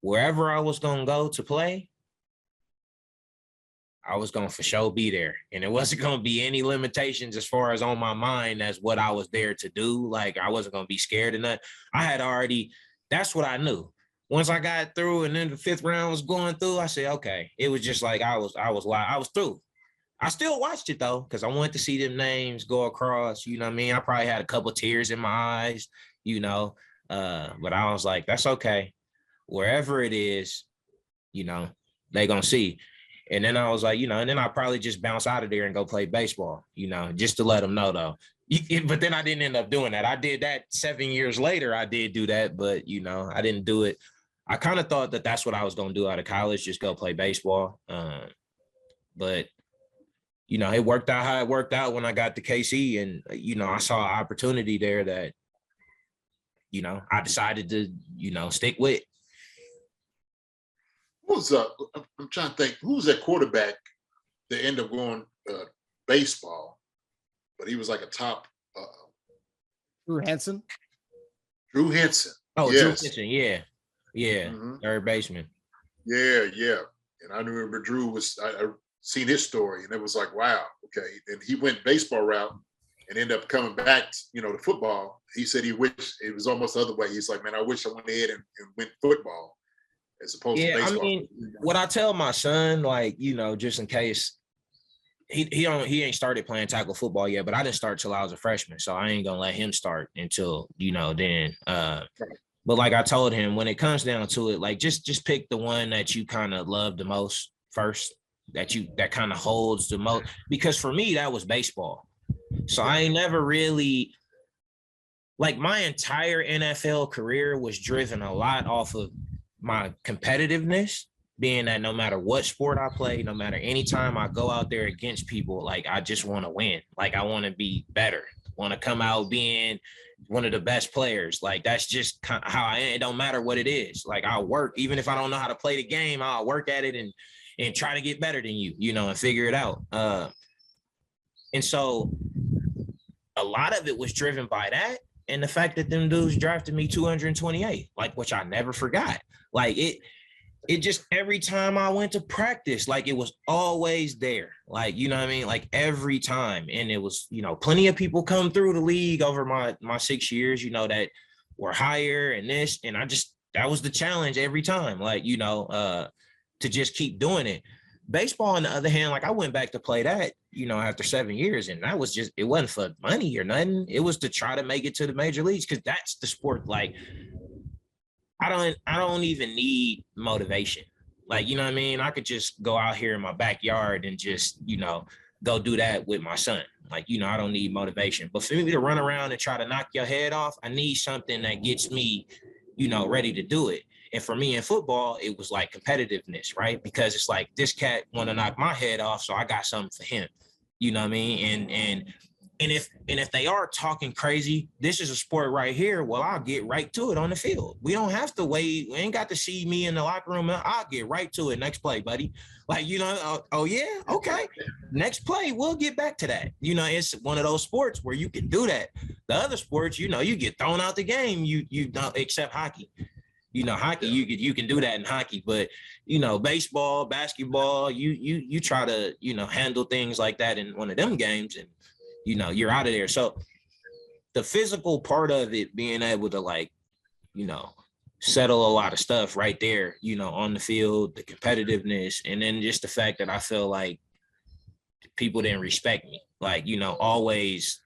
wherever I was going to go to play, I was going to for sure be there. And it wasn't going to be any limitations as far as on my mind as what I was there to do. Like, I wasn't going to be scared of nothing. That's what I knew. Once I got through and then the fifth round was going through, I said, okay. It was just like I was through. I still watched it though, because I wanted to see them names go across. You know what I mean? I probably had a couple of tears in my eyes, but I was like, that's okay. Wherever it is, they gonna see. And then I was like, and then I'll probably just bounce out of there and go play baseball, just to let them know though. But then I didn't end up doing that. I did that 7 years later. I did do that, but I didn't do it. I kind of thought that that's what I was going to do out of college, just go play baseball. But it worked out how it worked out when I got to KC, and I saw an opportunity there that I decided to stick with. I'm trying to think, who was that quarterback that ended up going baseball, but he was like a top Drew Henson. Drew Henson. Oh, yes. Drew Henson, yeah. Mm-hmm. Third baseman. Yeah. And I remember Drew I seen his story, and it was like, wow, okay. And he went baseball route, and ended up coming back, to football. He said he wished it was almost the other way. He's like, man, I wish I went ahead and went football as opposed to baseball. I mean, what I tell my son, like, just in case he ain't started playing tackle football yet, but I didn't start till I was a freshman, so I ain't gonna let him start until then. But like I told him, when it comes down to it, like just pick the one that you kind of love the most first, that kind of holds the most. Because for me, that was baseball. So I ain't never really, like, my entire NFL career was driven a lot off of my competitiveness, being that no matter what sport I play, no matter any time I go out there against people, like, I just want to win. Like, I want to be better, want to come out being one of the best players. Like, that's just kind of how I am. It don't matter what it is. Like, I'll work, even if I don't know how to play the game, I'll work at it and try to get better than you, and figure it out. And so a lot of it was driven by that. And the fact that them dudes drafted me 228, like, which I never forgot. Like, it just, every time I went to practice, like, it was always there. Like, you know what I mean? Like, every time. And it was, plenty of people come through the league over my 6 years, that were higher and this. And that was the challenge every time, like, to just keep doing it. Baseball, on the other hand, like, I went back to play that, after 7 years, and that was it wasn't for money or nothing. It was to try to make it to the major leagues, because that's the sport. Like, I don't even need motivation. Like, you know what I mean? I could just go out here in my backyard and just, go do that with my son. Like, I don't need motivation. But for me to run around and try to knock your head off, I need something that gets me, ready to do it. And for me in football, it was like competitiveness, right? Because it's like, this cat want to knock my head off, so I got something for him. You know what I mean? And if they are talking crazy, this is a sport right here. Well, I'll get right to it on the field. We don't have to wait. We ain't got to see me in the locker room. I'll get right to it. Next play, buddy. Like, oh yeah, okay. Next play, we'll get back to that. It's one of those sports where you can do that. The other sports, you get thrown out the game. You don't, except hockey. Hockey, you can do that in hockey, but baseball, basketball, you try to handle things like that in one of them games, and you're out of there. So the physical part of it, being able to, like, settle a lot of stuff right there, on the field, the competitiveness, and then just the fact that I feel like people didn't respect me, like, always.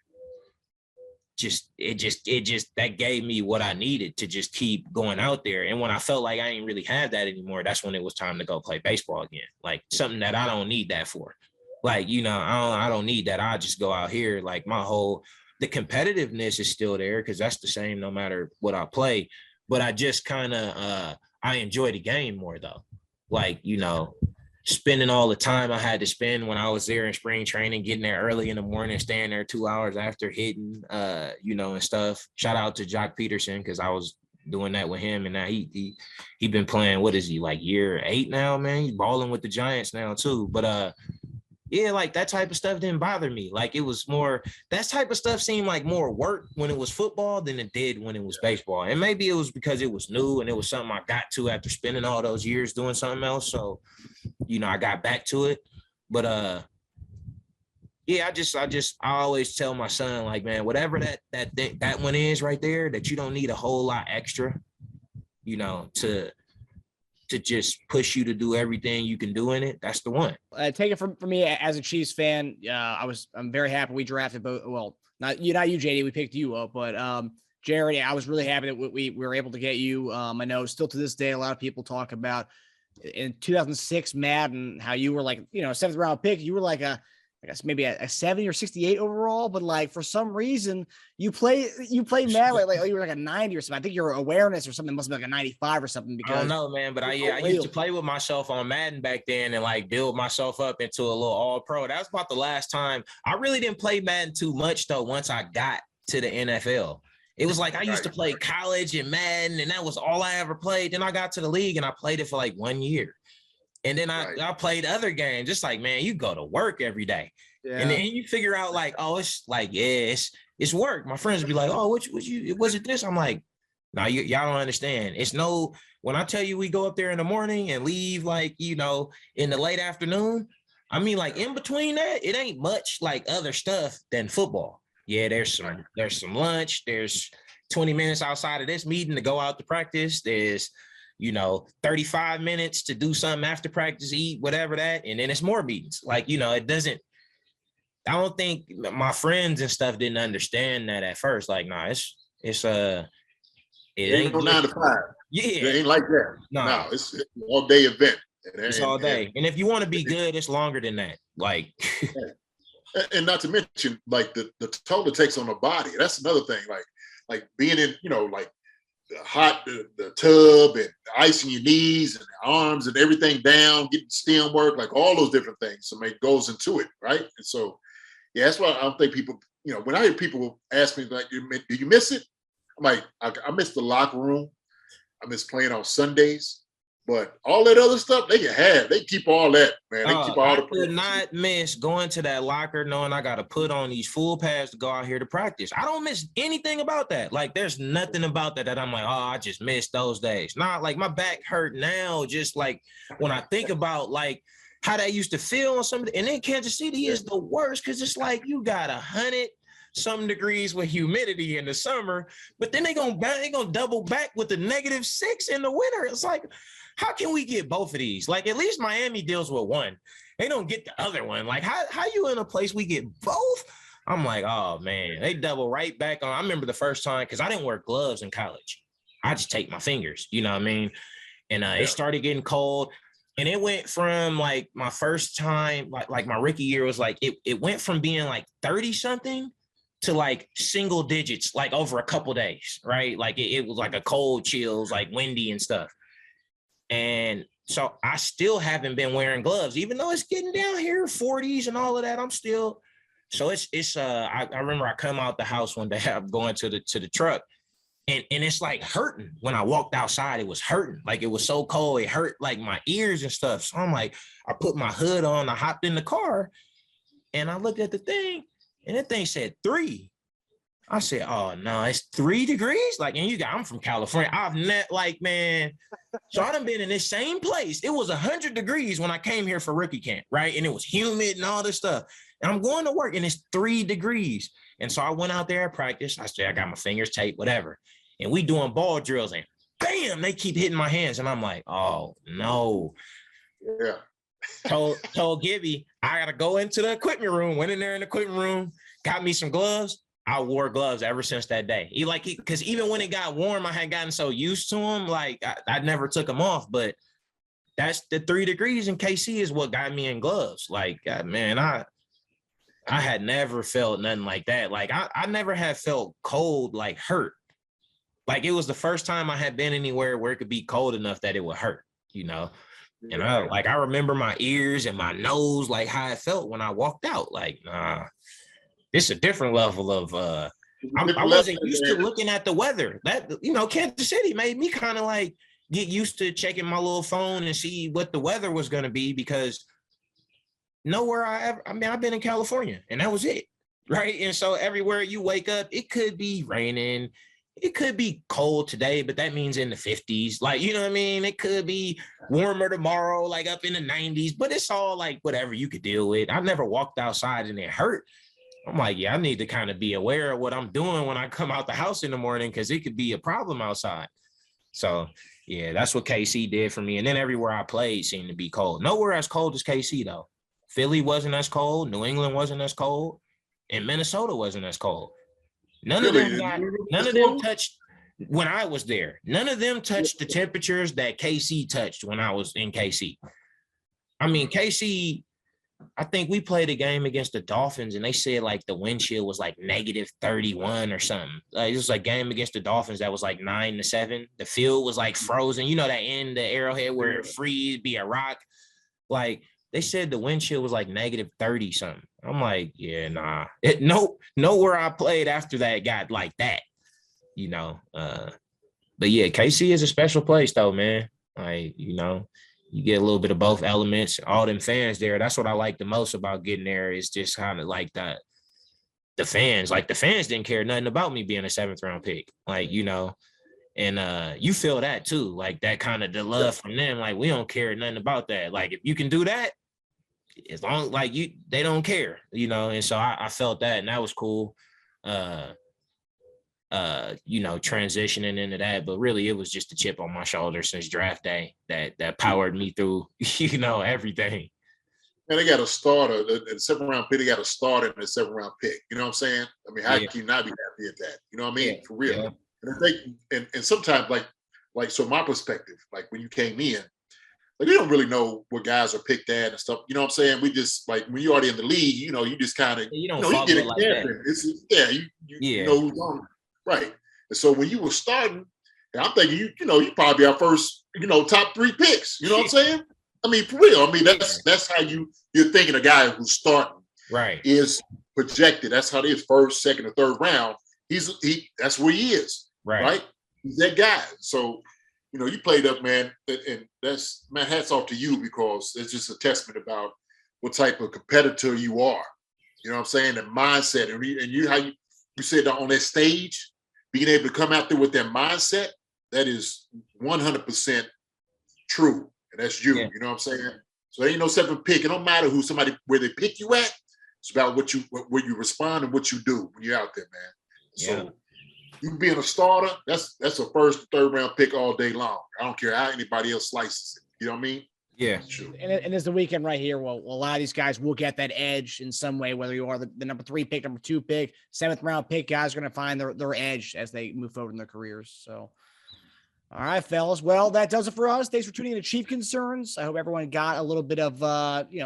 That gave me what I needed to just keep going out there. And when I felt like I ain't really have that anymore, that's when it was time to go play baseball again. Like, something that I don't need that for. Like, I don't need that. I just go out here. Like, the competitiveness is still there, because that's the same no matter what I play. But I just kind of, I enjoy the game more though. Like, spending all the time I had to spend when I was there in spring training, getting there early in the morning, staying there 2 hours after hitting, and stuff. Shout out to Jock Peterson, because I was doing that with him, and now he been playing, what is he, like year 8 now, man? He's balling with the Giants now too. But yeah, like, that type of stuff didn't bother me. Like, it was more, that type of stuff seemed like more work when it was football than it did when it was baseball. And maybe it was because it was new and it was something I got to after spending all those years doing something else. So, I got back to it. But yeah, I always tell my son, like, man, whatever that one is right there, that you don't need a whole lot extra, to just push you to do everything you can do in it. That's the one. Take it from me as a Chiefs fan. I'm very happy we drafted both. Well, not you, JD. We picked you up, but Jarrad, I was really happy that we were able to get you. I know still to this day, a lot of people talk about in 2006 Madden, how you were like, 7th round pick. You were like I guess maybe a 70 or 68 overall, but like, for some reason you play Madden like you were like a 90 or something. I think your awareness or something must be like a 95 or something. Because I don't know, man, but I used to play with myself on Madden back then and like build myself up into a little all pro. That was about the last time. I really didn't play Madden too much though. Once I got to the NFL, it was like I used to play college and Madden, and that was all I ever played. Then I got to the league and I played it for like 1 year. And then I played other games. Just like, man, you go to work every day. Yeah. And then you figure out like, oh, it's like, yeah, it's work. My friends would be like, oh, was it this? I'm like, no, y'all don't understand. When I tell you we go up there in the morning and leave like, in the late afternoon, I mean, like in between that, it ain't much like other stuff than football. Yeah, there's some lunch. There's 20 minutes outside of this meeting to go out to practice. There's 35 minutes to do something after practice, eat, whatever that, and then it's more meetings. Like, it doesn't. I don't think my friends and stuff didn't understand that at first. Like, nah, it ain't no 9 to 5. Yeah, it ain't like that. Nah. No, it's an all day event. It's all day, and if you want to be good, it's longer than that. Like, and not to mention, like the toll it takes on the body. That's another thing. Like being in, like the hot, the tub and the ice in your knees and the arms and everything down, getting stem work, like all those different things. So it goes into it, right? And so, yeah, that's why I don't think people, when I hear people ask me, like, do you miss it? I'm like, I miss the locker room. I miss playing on Sundays. But all that other stuff, they can have. They keep all that, man. They keep all the. I could not miss going to that locker knowing I got to put on these full pads to go out here to practice. I don't miss anything about that. Like, there's nothing about that I'm like, oh, I just missed those days. Nah, like my back hurt now. Just like when I think about like how that used to feel on some of the, and then Kansas City is the worst because it's like you got 100-some degrees with humidity in the summer, but then they gonna double back with the -6 in the winter. It's like, how can we get both of these? Like, at least Miami deals with one. They don't get the other one. Like, how you in a place we get both? I'm like, oh, man, they double right back on. I remember the first time, because I didn't wear gloves in college. I just take my fingers, you know what I mean? And it started getting cold. And it went from, like, my first time, like my rookie year was, like, it went from being, like, 30-something to, like, single digits, like, over a couple days, right? Like, it was, like, a cold chills, like, windy and stuff. And so I still haven't been wearing gloves, even though it's getting down here 40s and all of that. I'm still, so I remember I come out the house one day, I'm going to the truck and it's like hurting. When I walked outside, it was hurting. Like it was so cold. It hurt like my ears and stuff. So I'm like, I put my hood on, I hopped in the car and I looked at the thing and the thing said 3. I said, oh no, it's 3 degrees. Like, and I'm from California. Man. So I done been in this same place. It was 100 degrees when I came here for rookie camp, right? And it was humid and all this stuff. And I'm going to work and it's 3 degrees. And so I went out there at practice. I said, I got my fingers taped, whatever. And we doing ball drills and bam, they keep hitting my hands. And I'm like, oh no. Yeah. Told Gibby, I got to go into the equipment room. Went in there in the equipment room, got me some gloves. I wore gloves ever since that day. Because even when it got warm, I had gotten so used to them, like I never took them off. But that's the 3 degrees in KC is what got me in gloves. Like, man, I had never felt nothing like that. Like I never had felt cold, like hurt. Like it was the first time I had been anywhere where it could be cold enough that it would hurt, And I remember my ears and my nose, like how it felt when I walked out. Like, nah. It's a different level of I wasn't used to looking at the weather. That Kansas City made me kind of like get used to checking my little phone and see what the weather was going to be because I've been in California and that was it, right? And so everywhere you wake up, it could be raining, it could be cold today, but that means in the 50s, like you know what I mean. It could be warmer tomorrow, like up in the 90s, but it's all like whatever you could deal with. I never walked outside and it hurt. I'm like, yeah, I need to kind of be aware of what I'm doing when I come out the house in the morning because it could be a problem outside. So, yeah, that's what KC did for me. And then everywhere I played seemed to be cold. Nowhere as cold as KC, though. Philly wasn't as cold. New England wasn't as cold. And Minnesota wasn't as cold. None of them touched when I was there. None of them touched the temperatures that KC touched when I was in KC. I mean, KC... I think we played a game against the Dolphins and they said like the wind chill was like -31 or something. It was like game against the Dolphins that was like 9-7. The field was like frozen. You know that in the Arrowhead where it freeze, be a rock. Like they said the wind chill was like -30 something. I'm like, yeah, nah. Nowhere I played after that got like that, But yeah, KC is a special place though, man. Like, you get a little bit of both elements, all them fans there. That's what I like the most about getting there is just kind of like the fans. Like the fans didn't care nothing about me being a 7th round pick. Like, and you feel that too. Like that kind of the love from them. Like we don't care nothing about that. Like if you can do that, as long like they don't care, And so I felt that and that was cool. transitioning into that. But really, it was just a chip on my shoulder since draft day that powered me through, everything. And they got a starter in the 7th round pick. They got a starter in the 7th round pick. You know what I'm saying? I mean, how can you not be happy at that? You know what I mean? Yeah. For real. Yeah. And I think, and sometimes so my perspective, like when you came in, like we don't really know what guys are picked at and stuff. You know what I'm saying? We just like when you're already in the league, you just kind of you don't you follow get it a like champion. that. You know who's on. Right. And so when you were starting, and I'm thinking you probably our first, top 3 picks. You know what I'm saying? I mean, for real. I mean, that's how you're thinking a guy who's starting is projected. That's how it is, 1st, 2nd, or 3rd round. That's where he is. Right. He's that guy. So, you played up, man, and that's, man, hats off to you because it's just a testament about what type of competitor you are. You know what I'm saying? The mindset and how you said that on that stage, being able to come out there with that mindset, that is 100% true. And that's you. Yeah. You know what I'm saying? So there ain't no 7th pick. It don't matter where they pick you at. It's about where you respond and what you do when you're out there, man. So you being a starter, that's a 1st, 3rd round pick all day long. I don't care how anybody else slices it. You know what I mean? Yeah. Sure. And as the weekend right here, well, a lot of these guys will get that edge in some way, whether you are the number 3 pick, number 2 pick, 7th round pick, guys are going to find their edge as they move forward in their careers. So, all right, fellas. Well, that does it for us. Thanks for tuning in to Chief Concerns. I hope everyone got a little bit of,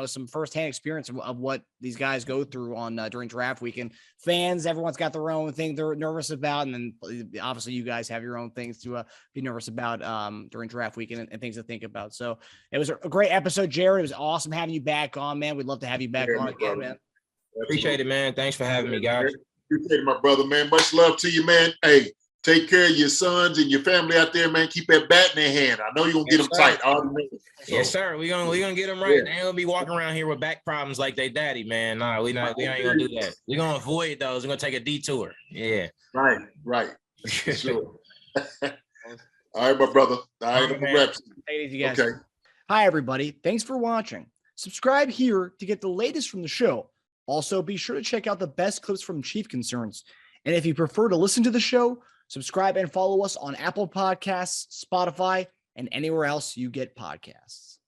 some firsthand experience of what these guys go through during draft weekend. Fans, everyone's got their own thing they're nervous about, and then obviously you guys have your own things to be nervous about during draft weekend and things to think about. So it was a great episode, Jarrad. It was awesome having you back on, man. We'd love to have you back on again, man. Appreciate it, man. Thanks for having me, guys. Appreciate it, my brother, man. Much love to you, man. Hey. Take care of your sons and your family out there, man. Keep that bat in their hand. I know you're gonna get them tight. Yes, sir. We're gonna get them right. Yeah. They ain't gonna be walking around here with back problems like they daddy, man. Nah, we ain't gonna do that. We're gonna avoid those. We're gonna take a detour. Yeah. Right. Sure. All right, my brother. All right, Take it easy, guys. Okay. Hi, everybody. Thanks for watching. Subscribe here to get the latest from the show. Also, be sure to check out the best clips from Chief Concerns. And if you prefer to listen to the show, subscribe and follow us on Apple Podcasts, Spotify, and anywhere else you get podcasts.